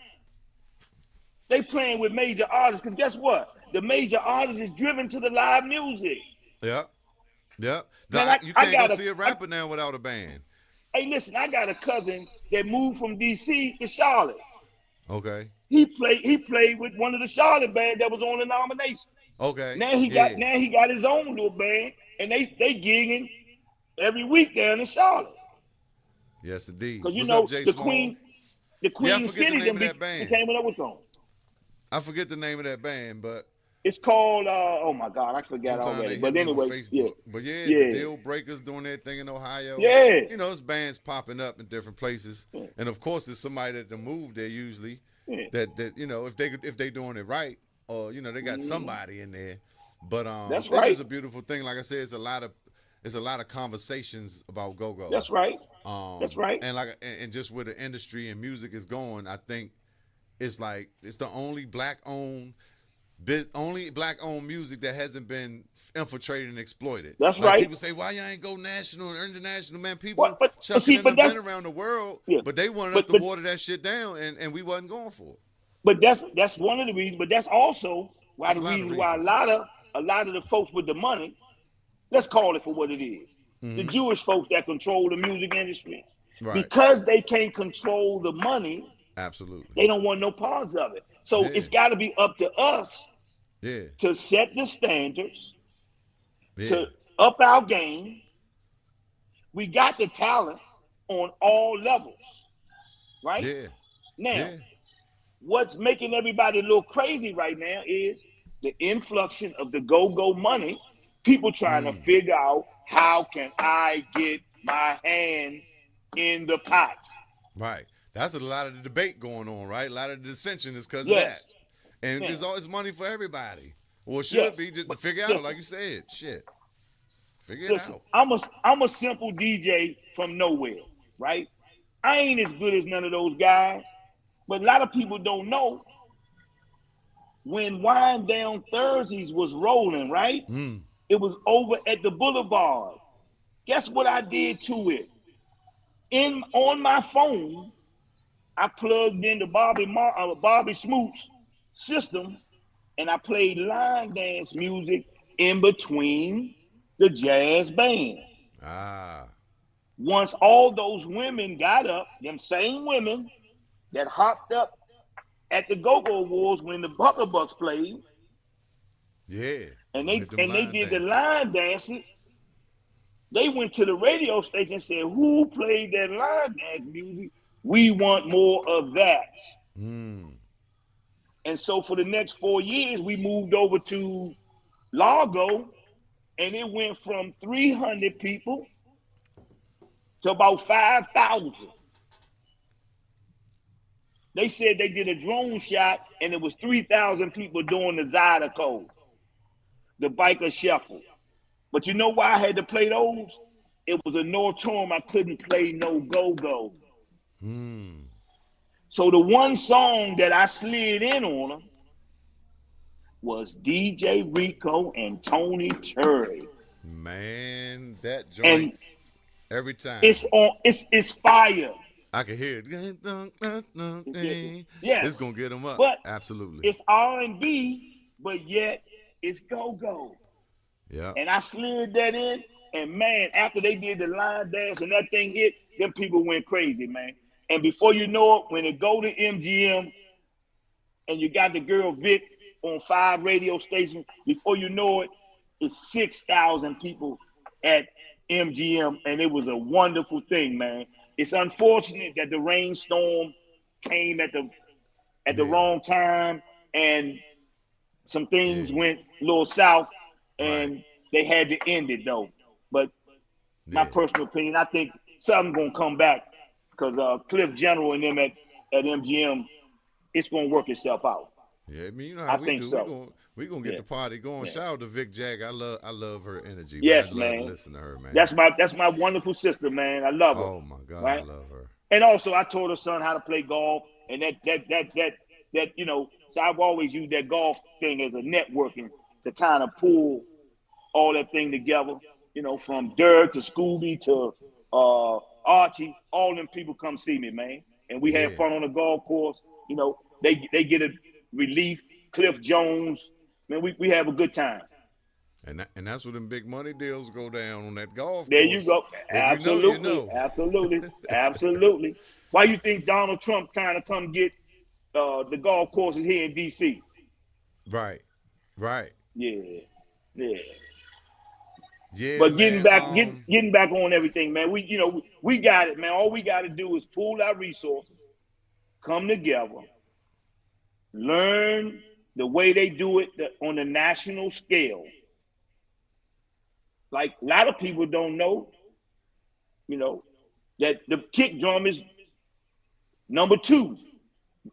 They playing with major artists, because guess what? The major artist is driven to the live music. Yep. Man, you I can't go see a rapper now without a band. Hey, listen, I got a cousin that moved from DC to Charlotte. Okay. He played with one of the Charlotte band that was on the nomination. Okay. Now he got his own little band, and they gigging every week down in Charlotte. Yes, indeed. Because What's up, Jay the Small? Queen I forget City the name of that band. came up with them. I forget the name of that band, but it's called oh my God, I forgot sometimes already. they But hit me anyway, on Facebook. yeah. But the Deal Breakers doing their thing in Ohio. Yeah. It's bands popping up in different places, and of course, it's somebody that moved there usually. Yeah. That if they doing it right, or they got somebody in there. But That's it's right. just a beautiful thing. Like I said, it's a lot of conversations about go-go. That's right. That's right. And just where the industry and music is going, I think it's the only black-owned only black-owned music that hasn't been infiltrated and exploited. That's like right. People say, why y'all ain't go national or international? Man, people But chucking see, in but the that's been around the world, yeah. but they wanted us to But water that shit down, and we wasn't going for it. but that's one of the reasons. But that's also why There's the a lot of reason why reasons. a lot of the folks with the money, let's call it for what it is, the Jewish folks that control the music industry, Right. because they can't control the money, Absolutely. they don't want no parts of it. So Yeah. it's got to be up to us Yeah. to set the standards, Yeah. to up our game. We got the talent on all levels, right? Yeah. Now, Yeah. what's making everybody a little crazy right now is the influx of the go-go money. People trying to figure out, how can I get my hands in the pot? Right. That's a lot of the debate going on, right? A lot of the dissension is because of Yes. that. And Yeah. there's always money for everybody. Or it should Yes. be, just But figure out, listen. like you said. Shit. Figure it Listen, out. I'm a simple DJ from nowhere, right? I ain't as good as none of those guys, but a lot of people don't know when Wind Down Thursdays was rolling, right? It was over at the Boulevard. Guess what I did to it? On my phone, I plugged in the Bobby Smoot's system, and I played line dance music in between the jazz band. Ah. Once all those women got up, them same women that hopped up at the Go-Go Awards when the Bucks played, Yeah. and they did the dance. line dances, they went to the radio station and said, who played that line dance music? We want more of that. And so for the next 4 years, we moved over to Largo, and it went from 300 people to about 5,000. They said they did a drone shot, and it was 3,000 people doing the Zydeco, the biker shuffle. But you know why I had to play those? It was a moratorium. I couldn't play no go-go. So the one song that I slid in on them was DJ Rico and Tony Terry. Man, that joint, And every time. It's fire. I can hear it. Yes. It's going to get them up. But absolutely. It's R&B, but yet it's go-go. Yeah. And I slid that in, and man, after they did the line dance and that thing hit, them people went crazy, man. And before you know it, when it go to MGM and you got the girl Vic on 5 radio stations, before you know it, it's 6,000 people at MGM, and it was a wonderful thing, man. It's unfortunate that the rainstorm came at the wrong time, and some things went a little south, and they had to end it though. But my personal opinion, I think something's gonna come back because Cliff General and them at MGM, it's gonna work itself out. Yeah, I mean, you know how I we think do. so. We gonna get the party going. Shout out to Vic Jag. I love her energy. Yes, man. I love man. to listen to her, man. That's my wonderful sister, man. I love her. Oh my God, right? I love her. And also, I taught her son how to play golf, and that you know. So I've always used that golf thing as a networking to kind of pull all that thing together. You know, from Dirk to Scooby to Archie, all them people come see me, man, and we have fun on the golf course. You know, they get a relief. Cliff Jones, man, we have a good time. And that's where them big money deals go down on that golf course. There you go. Absolutely, you know. Absolutely. Why you think Donald Trump kind of come get the golf courses here in D.C.? Right. Yeah. Man, But getting back on everything, man. We got it, man. All we got to do is pool our resources, come together, learn the way they do it on the national scale. Like a lot of people don't know, you know, that the kick drum is number 2.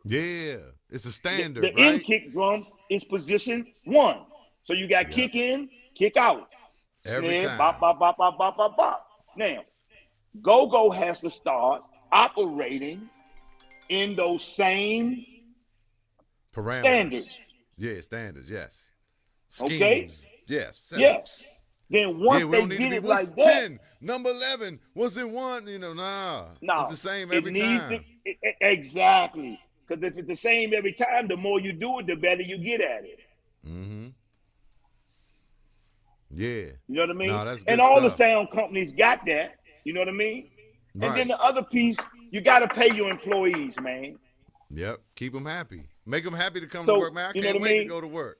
Yeah, it's a standard, The right? end kick drum is position 1. So you got kick in, kick out. Every snare, time. bop, bop, bop, bop, bop, bop, bop. Now, go-go has to start operating in those same parameters. standards. Yeah, standards, yes. Okay? Schemes, yes. Yes. Setups. Then once We they don't need to get be, it what's like that, 10, number 11, what's in 1? Nah. It's no, the same it every needs time. exactly. Because if it's the same every time, the more you do it, the better you get at it. Mm-hmm. Yeah. You know what I mean? No, that's And good all the stuff. sound companies got that. You know what I mean? And then Right. the other piece, you got to pay your employees, man. Yep. Keep them happy. Make them happy to come to So, work, man. I you know what can't I wait to mean? go to work.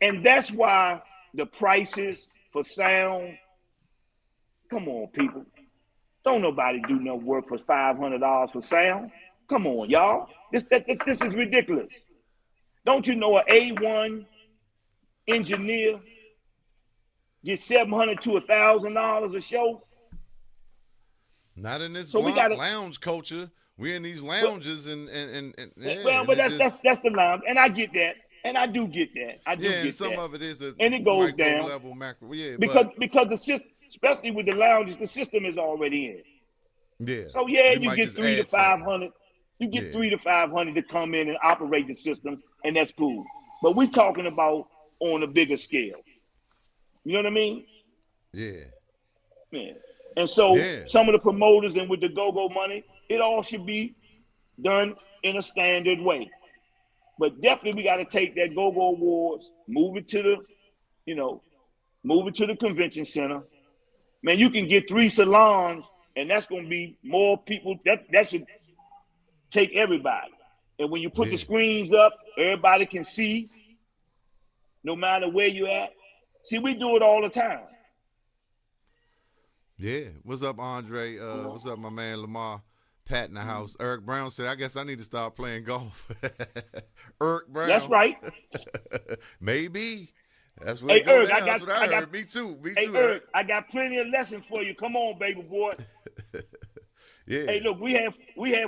And that's why the prices for sound, come on, people. Don't nobody do no work for $500 for sound. Come on, y'all. This is ridiculous. Don't you know an A1 engineer gets $700 to $1,000 a show? Not in this So we got to. lounge culture. We're in these Well, lounges and well, and but it's just that's the line, and I get that, and I do get that. I do yeah, and get some that, of it is a and it goes micro down level, macro. Yeah, because but the system, especially with the lounges, the system is already in. yeah, So yeah, we you might get just three to add something. 500. You get Yeah, 300 to 500 to come in and operate the system, and that's cool. But we're talking about on a bigger scale. You know what I mean? yeah, Yeah. And so yeah, some of the promoters and with the go-go money, it all should be done in a standard way. But definitely we got to take that go-go awards, move it to the, you know, move it to the convention center. Man, you can get 3 salons, and that's gonna be more people. That should take everybody. And when you put the yeah, screens up, everybody can see, no matter where you at. See, we do it all the time. yeah. What's up, Andre? What's up, my man Lamar? Pat in the house. Eric Brown said, "I guess I need to start playing golf." Eric That's Brown. right. Maybe. That's where Hey, it go Eric, down. That's what I heard. Me too. Me hey, too, Eric, Eric. I got plenty of lessons for you. Come on, baby boy. Yeah. Hey, look, we have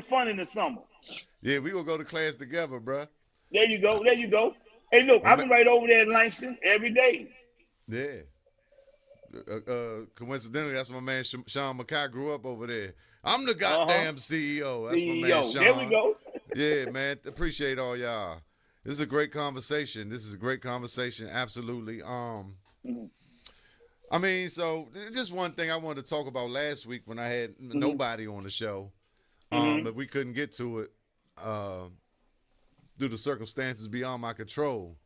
fun in the summer. Yeah, we gonna go to class together, bruh. There you go. There you go. Hey, look, My I've ma- been right over there in Langston every day. yeah. Coincidentally, that's my man Sean Mackay grew up over there. I'm the goddamn CEO. That's my man CEO. Sean. There we go. Yeah, man. Appreciate all y'all. This is a great conversation. Absolutely. I mean, so just one thing I wanted to talk about last week when I had nobody on the show, but we couldn't get to it due to circumstances beyond my control.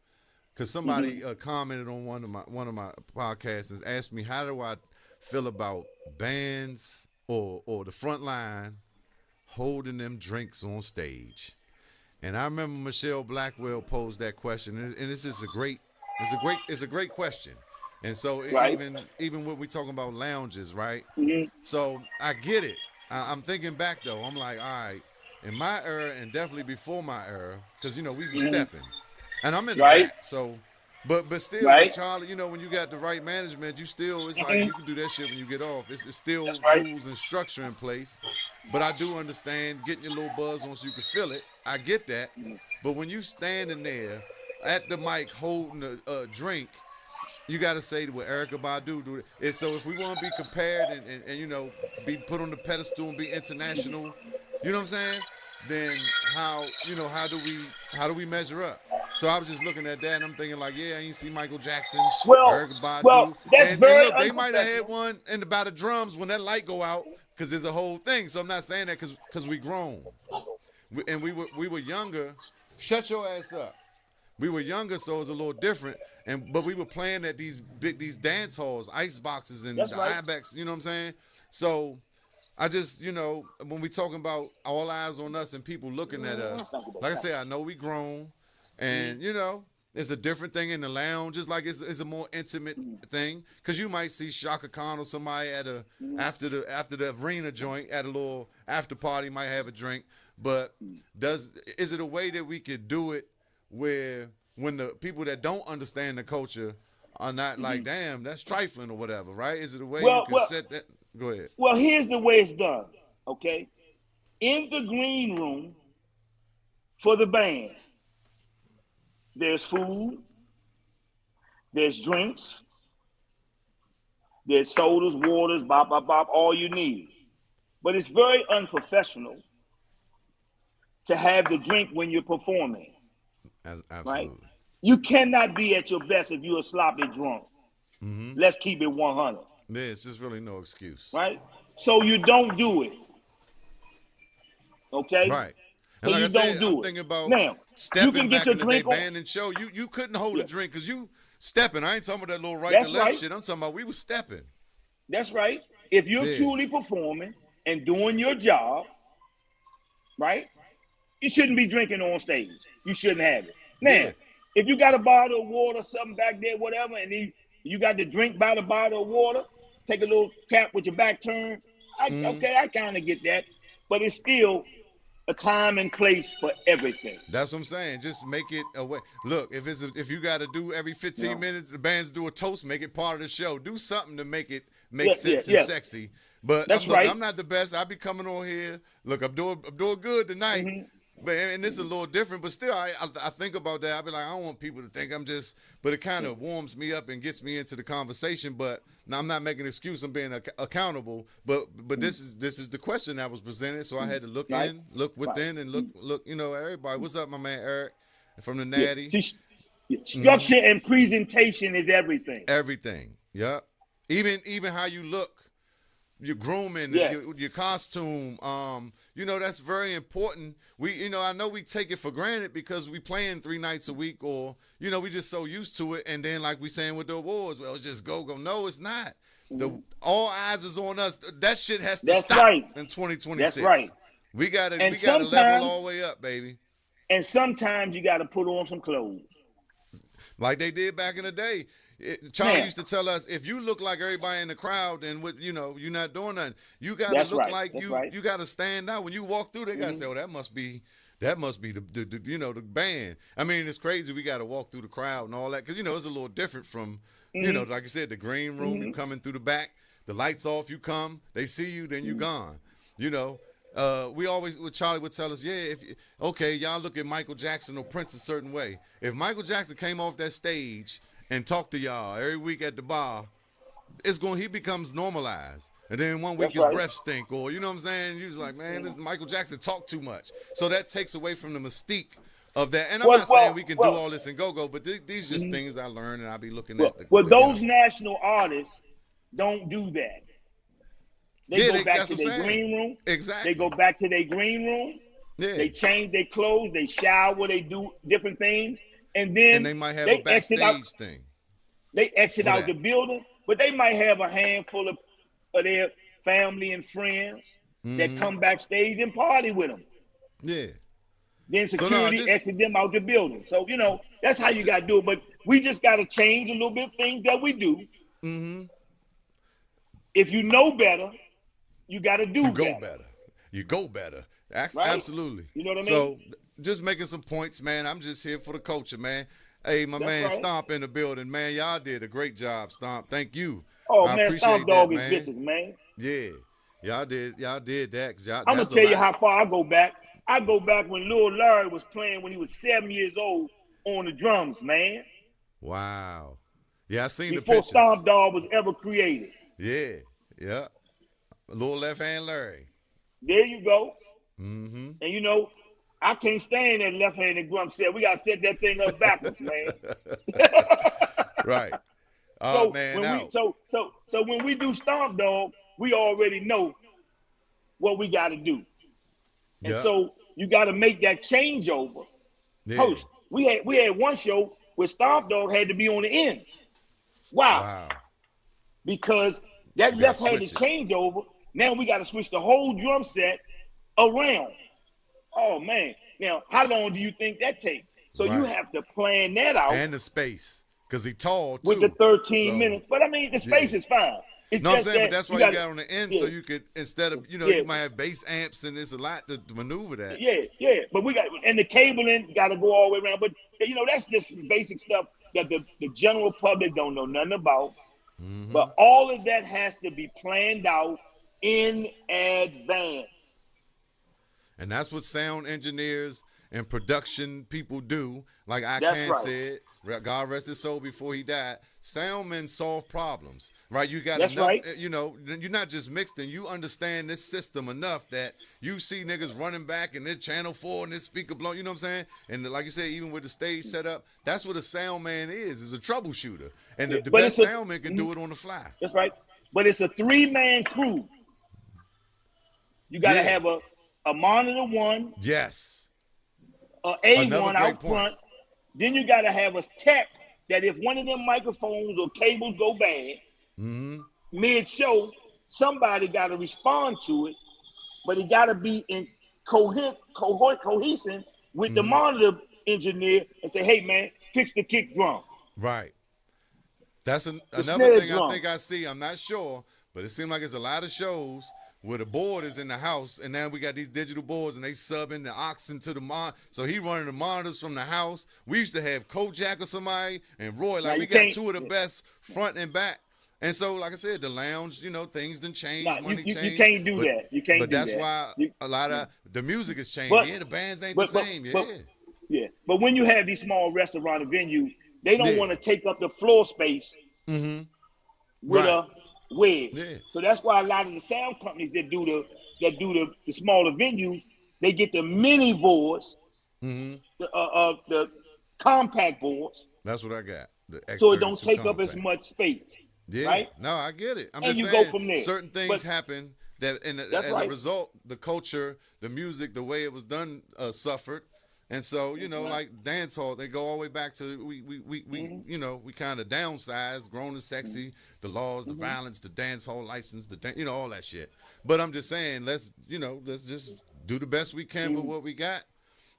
Because somebody commented on one of my podcasts and asked me, how do I feel about bands or the front line holding them drinks on stage? And I remember Michelle Blackwell posed that question, and it's just it's a great question. And so Right. even when we talking about lounges, right? Mm-hmm. So I get it. I'm thinking back though. I'm like, all right, in my era and definitely before my era, because we were stepping, and I'm in the Right. back. So, but still with Right. Charlie, when you got the right management, it's like you can do that shit when you get off. It's still That's right. rules and structure in place. But I do understand getting your little buzz on so you can feel it. I get that. But when you standing there at the mic holding a drink, you got to say what Erykah Badu do. And so if we want to be compared and be put on the pedestal and be international, you know what I'm saying? Then how do we measure up? So I was just looking at that and I'm thinking like, yeah, I ain't see Michael Jackson, Erykah Badu, that's and very look, they might have had unprofessional. one in about the drums when that light go out because there's a whole thing. So I'm not saying that because we grown, and we were younger. Shut your ass up. We were younger, so it was a little different. But we were playing at these dance halls, ice boxes, and That's the right. Ibex. You know what I'm saying? So I just, when we talking about all eyes on us and people looking at us, like I say, I know we grown, and it's a different thing in the lounge. Just like it's a more intimate thing, because you might see Shaka Khan or somebody at after the arena joint at a little after party, might have a drink. But is it a way that we could do it where when the people that don't understand the culture are not like, damn, that's trifling or whatever, right? Is it a way you can set that? Go ahead. Well, here's the way it's done. Okay, in the green room for the band, there's food, there's drinks, there's sodas, waters, bop, bop, bop, all you need. But it's very unprofessional to have the drink when you're performing, right? Absolutely. You cannot be at your best if you're a sloppy drunk. Let's keep it 100. Yeah, it's just really no excuse. Right? So you don't do it. Okay? Right. And So like you I said, don't I'm do it. thinking about Now, you stepping can get back your in the day, drink on. band and show. You couldn't hold a Yeah. drink because you stepping. I ain't talking about that little right That's to left right. shit. I'm talking about we was stepping. That's right. If you're Yeah. truly performing and doing your job, right? You shouldn't be drinking on stage. You shouldn't have it. Now, Yeah. if you got a bottle of water, something back there, whatever, and you got to drink by the bottle of water, take a little tap with your back turned. Okay, I kind of get that, but it's still a time and place for everything. That's what I'm saying. Just make it a way. Look, if you got to do every 15 minutes, the bands do a toast, make it part of the show. Do something to make it make sense and sexy. But That's right. I'm not the best. I be coming on here. Look, I'm doing good tonight. But and this is a little different, but still, I think about that. I be like, I don't want people to think I'm just. But it kind of warms me up and gets me into the conversation. But now I'm not making an excuse. I'm being accountable. But this is the question that was presented, so I had to look in, look within, and look. You know, everybody. What's up, my man Eric from the Natty? Structure and presentation is everything. Everything. Yeah. Even how you look. Your grooming, your costume, you know, that's very important. I know we take it for granted because we playing 3 nights a week, or we just so used to it. And then, like we saying with the awards, well, it's just go. No, it's not. All eyes is on us. That shit has to stop in 2026. That's right. We gotta level all the way up, baby. And sometimes you gotta put on some clothes, like they did back in the day. Charlie used to tell us, if you look like everybody in the crowd, then you're not doing nothing. You gotta look like you gotta stand out. When you walk through, they gotta say, "Oh, that must be the band." I mean, it's crazy. We gotta walk through the crowd and all that because it's a little different from like I said, the green room. You coming through the back, the lights off. You come, they see you, then you gone. We always, Charlie would tell us, y'all look at Michael Jackson or Prince a certain way. If Michael Jackson came off that stage and talk to y'all every week at the bar, he becomes normalized. And then one week his breath stink, or you know what I'm saying? You was like, man, this Michael Jackson talk too much. So that takes away from the mystique of that. And I'm not saying we can do all this and go, but these just things I learned and I'll be looking at. Those national artists don't do that. They go back to their green room. Exactly. They go back to their green room. Yeah. They change their clothes. They shower. They do different things. And then they might have a backstage thing. They exit out the building, but they might have a handful of their family and friends that come backstage and party with them. Yeah. Then security exit them out the building. So, that's how you got to do it. But we just got to change a little bit of things that we do. Mm-hmm. If you know better, you got to do better. You go better. Right? Absolutely. You know what I mean? So, just making some points, man. I'm just here for the culture, man. Hey, my man Stomp in the building, man. Y'all did a great job, Stomp. Thank you. Oh, man, Stomp Dog is vicious, man. Yeah. Y'all did that. I'm going to tell you how far I go back. I go back when Lil Larry was playing when he was 7 years old on the drums, man. Wow. Yeah, I seen Before the pictures. Stomp Dog was ever created. Yeah. Little Left Hand Larry. There you go. Mm-hmm. And I can't stand that left-handed drum set. We got to set that thing up backwards, man. Right. Oh, man. So when we do Stomp Dog, we already know what we got to do. And so you got to make that changeover. Yeah. First, we had one show where Stomp Dog had to be on the end. Wow. Because that left-handed changeover, now we got to switch the whole drum set around. Oh, man. Now, how long do you think that takes? So you have to plan that out. And the space, because he's tall, too. With the 13 minutes. But, I mean, the space is fine. It's I'm saying, but that's why you got on the end, so you could, instead of, you might have bass amps, and there's a lot to maneuver that. Yeah. But and the cabling got to go all the way around. But, that's just basic stuff that the general public don't know nothing about. Mm-hmm. But all of that has to be planned out in advance. And that's what sound engineers and production people do, like I That's can right. said, God rest his soul before he died, soundmen solve problems, right? You got That's enough, right. you know, you're not just mixing, you understand this system enough that you see niggas running back and this channel 4 and this speaker blown, you know what I'm saying? And like you said, even with the stage set up, that's what a sound man is a troubleshooter. And the But best it's a- sound man can do it on the fly. That's right. But it's a 3-man crew. You got to Yeah. have a monitor one, Yes. a Another A1 great out point. front. Then you got to have a tech that if one of them microphones or cables go bad, mid-show, somebody got to respond to it, but it got to be in cohesion with the monitor engineer and say, hey, man, fix the kick drum. Right. That's another snare thing drum. I think I see. I'm not sure, but it seems like it's a lot of shows where the board is in the house, and now we got these digital boards, and they subbing the aux into the mon. So he running the monitors from the house. We used to have Kojak or somebody, and Roy. Like Now, we you got can't- two of the best front and back. And so, like I said, the lounge, you know, things done changed, Nah, money you changed. can't do that. You can't But do that's that. why You- a lot of the music has changed. But- yeah, the bands ain't but- the but- same. but- yeah. Yeah. But when you have these small restaurant and venues, they don't Yeah. want to take up the floor space with Right. a wedge. Yeah. So that's why a lot of the sound companies that do the smaller venues, they get the mini boards, the compact boards, That's what I got. The so it don't X32 take up compact. as much space. Yeah, right? no, I get it. I'm And just you saying go from there. certain things But- happen that, and That's as right. a result, the culture, the music, the way it was done suffered. And so, you know, like dance hall, they go all the way back to we you know, we kind of downsized, grown and sexy, the laws, the violence, the dance hall license, you know, all that shit. But I'm just saying, let's just do the best we can with what we got.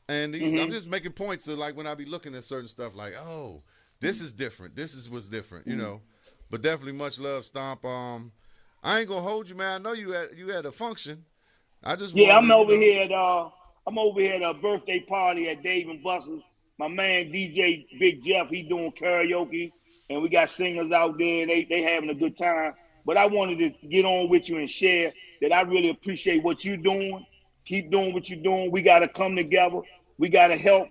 And I'm just making points of like when I be looking at certain stuff, like, oh, this is different. This is what's different, you know. But definitely much love, Stomp. I ain't gonna hold you, man. I know you had a function. I just Yeah, I'm wanted, over you know, here at a birthday party at Dave and Buster's. My man DJ Big Jeff, he doing karaoke, and we got singers out there. They having a good time. But I wanted to get on with you and share that I really appreciate what you're doing. Keep doing what you're doing. We got to come together. We got to help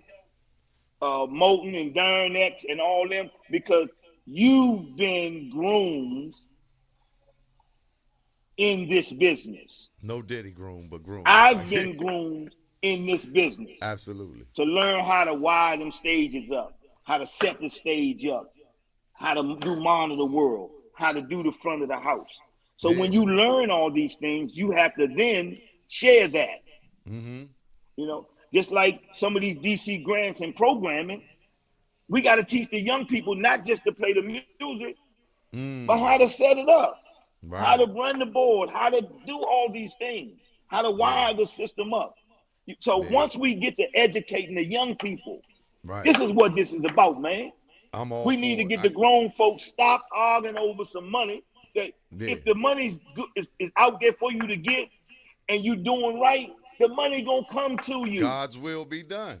Moulton and Darren X and all them, because you've been groomed in this business. No Diddy groom, but groom. I've been groomed in this business Absolutely. to learn how to wire them stages up, how to set the stage up, how to do monitor world, how to do the front of the house. So Yeah. when you learn all these things, you have to then share that. You know, just like some of these DC grants and programming, we got to teach the young people not just to play the music, but how to set it up, how to run the board, how to do all these things, how to wire the system up. So once we get to educating the young people, this is what this is about, man. I'm all We for need to it. get the grown folks stop arguing over some money. That if the money's good, is out there for you to get, and you doing right, the money gonna come to you. God's will be done.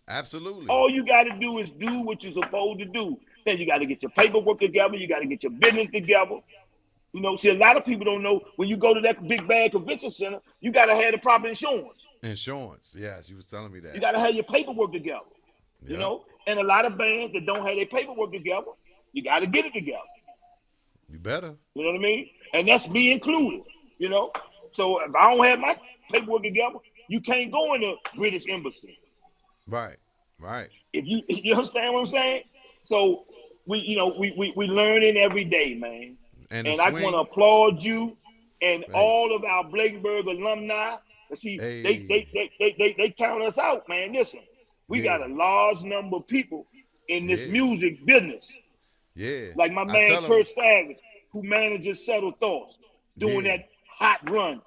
Absolutely. All you got to do is do what you're supposed to do. Then you got to get your paperwork together. You got to get your business together. You know, see, a lot of people don't know when you go to that big bag convention center, you got to have the proper insurance. Insurance. Yes, you was telling me that. You got to have your paperwork together. You Yep. know, and a lot of bands that don't have their paperwork together, you got to get it together. You better. You know what I mean? And that's me included. You know, so if I don't have my paperwork together, you can't go in the British Embassy. Right. Right. If you understand what I'm saying? So we learning every day, man. And I want to applaud you and all of our Blakenburg alumni. See, they count us out, man. Listen, we got a large number of people in this music business. Yeah. Like my man Kurt Savage, who manages Settle Thoughts, doing that hot run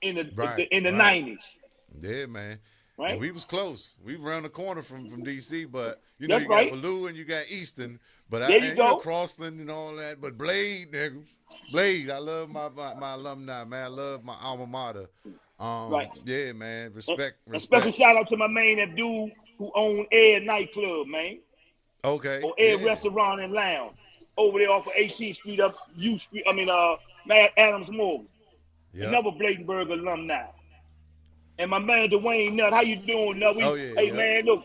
in the 90s. Yeah, man. Right? And we was close. We around the corner from DC, but you know, That's you right. got Baloo and you got Easton, but There you go. Crossland and all that. But Blade, nigga, Blade. I love my alumni, man. I love my alma mater. Right. Yeah, man. Respect. A special shout out to my man, that dude who owned Air Nightclub, man. Okay. Or Air Restaurant and Lounge over there off of 18th Street up U Street. Matt Adams Morgan. Yep. Another Blakenburg alumni. And my man Dwayne Nut, how you doing, Nut? Oh yeah, Hey yeah. man, look,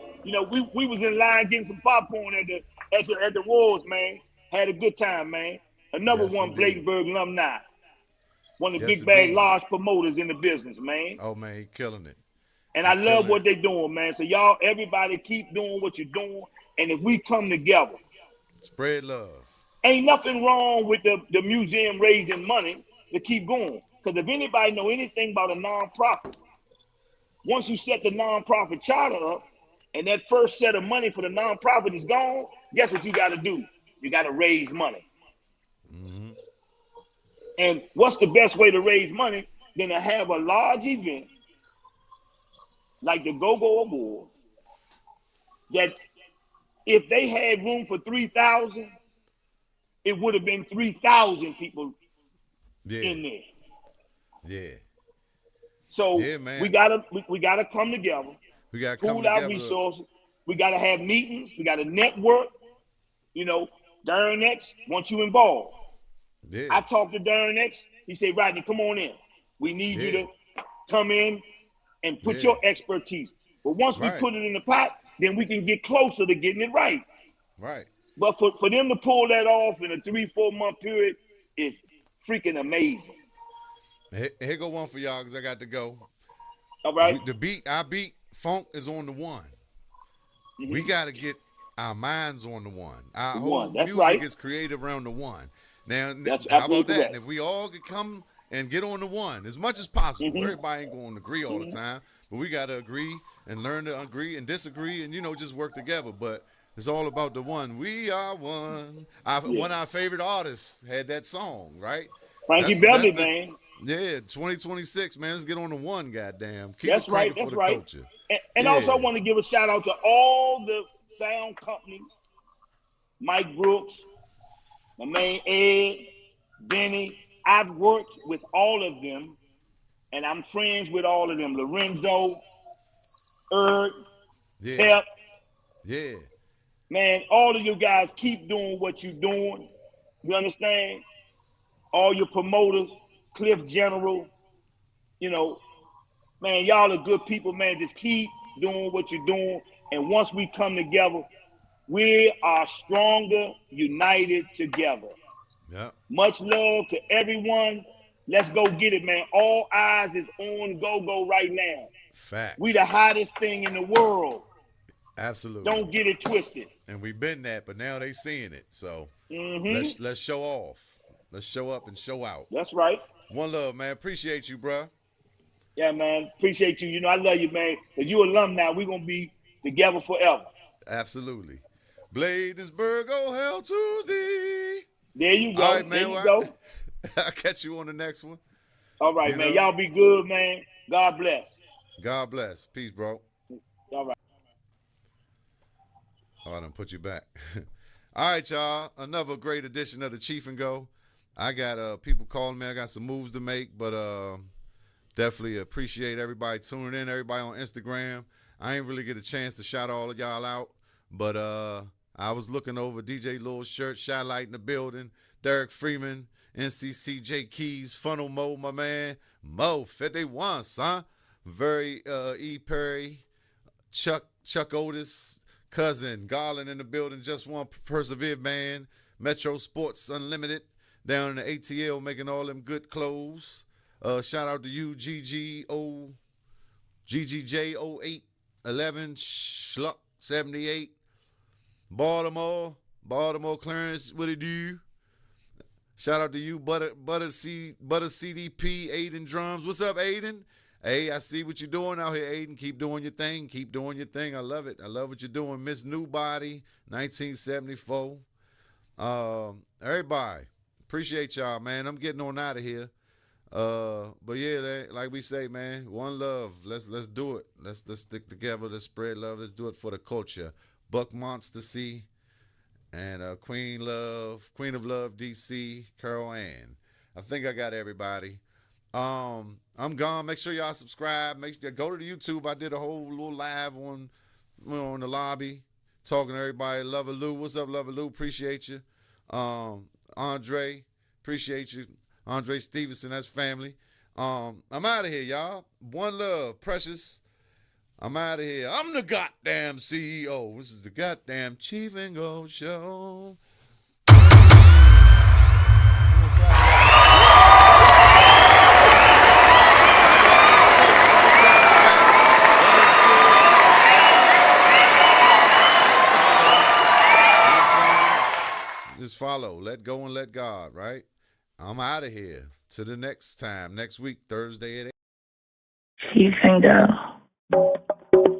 we was in line getting some popcorn at the Wars, man. Had a good time, man. Another Yes, one, indeed. Bladenburg alumni. One of the Yes, big bag indeed. large promoters in the business, man. Oh man, he killing it. And He I love killing what it. they doing, man. So y'all, everybody keep doing what you're doing. And if we come together, Spread love. ain't nothing wrong with the museum raising money to keep going. Because if anybody know anything about a nonprofit, once you set the nonprofit charter up and that first set of money for the nonprofit is gone, guess what you got to do? You got to raise money. Mm-hmm. And what's the best way to raise money than to have a large event like the Go-Go Awards that if they had room for 3,000, it would have been 3,000 people in there. Yeah. So Yeah, man. we gotta come together, We gotta come pool our together. resources. We gotta have meetings. We gotta network. Darren X wants you involved. Yeah. I talked to Darren X. He said, Rodney, come on in. We need you to come in and put your expertise. But once we put it in the pot, then we can get closer to getting it right. Right. But for them to pull that off in a 3-4 month period is freaking amazing. Here go one for y'all because I got to go. All right. Our beat, funk is on the one. Mm-hmm. We got to get our minds on the one. Our whole music is created around the one. Now, how about that? And if we all could come and get on the one as much as possible, everybody ain't going to agree all the time, but we got to agree and learn to agree and disagree and, just work together. But it's all about the one. We are one. One of our favorite artists had that song, right? Frankie Beverly, man. Yeah, 2026, man. Let's get on the one, goddamn. Keep That's it right. for That's the right. culture. And also, I want to give a shout out to all the sound companies, Mike Brooks, my man Ed, Benny. I've worked with all of them, and I'm friends with all of them. Lorenzo, Pep. Yeah. Man, all of you guys keep doing what you're doing. You understand? All your promoters, Cliff General, man, y'all are good people, man. Just keep doing what you're doing. And once we come together, we are stronger, united together. Yep. Much love to everyone. Let's go get it, man. All eyes is on Go-Go right now. Facts. We the hottest thing in the world. Absolutely. Don't get it twisted. And we've been that, but now they seeing it. So let's show off. Let's show up and show out. That's right. One love, man. Appreciate you, bro. Yeah, man. Appreciate you. I love you, man. Because you alumni, we're going to be together forever. Absolutely. Bladensburg, oh, hell to thee. There you go. All right, man. There you go. I'll catch you on the next one. All right, man. Y'all be good, man. God bless. God bless. Peace, bro. All right. Oh, I done put you back. All right, y'all. Another great edition of the Cheef and Go. I got people calling me. I got some moves to make, but definitely appreciate everybody tuning in, everybody on Instagram. I ain't really get a chance to shout all of y'all out, but I was looking over DJ Lil's shirt, Shy Light in the building, Derek Freeman, NCCJ Keys, Funnel Mo, my man, Mo 51, son. Very E. Perry, Chuck Otis, Cousin, Garland in the building, Just One, Persevere Man, Metro Sports Unlimited, down in the ATL making all them good clothes. Shout out to you, GGJ08, 11, Schluck 78, Baltimore Clarence, what it do? Shout out to you, Butter CDP, Aiden Drums. What's up, Aiden? Hey, I see what you're doing out here, Aiden. Keep doing your thing. Keep doing your thing. I love it. I love what you're doing. Miss Newbody, 1974. Everybody, appreciate y'all, man. I'm getting on out of here. But yeah, like we say, man, one love. Let's do it. Let's stick together. Let's spread love. Let's do it for the culture. Buck Monster C and Queen of Love DC, Carol Ann. I think I got everybody. I'm gone. Make sure y'all subscribe. Go to the YouTube. I did a whole little live on the lobby, talking to everybody. Lover Lou, what's up, Lover Lou? Appreciate you. Andre, appreciate you. Andre Stevenson, that's family. I'm out of here, y'all. One love, precious. I'm out of here. I'm the goddamn CEO. This is the goddamn Cheef and Go show. Just follow, let go and let God, right? I'm out of here. To the next time, next week, Thursday at 8. Cheef and Go.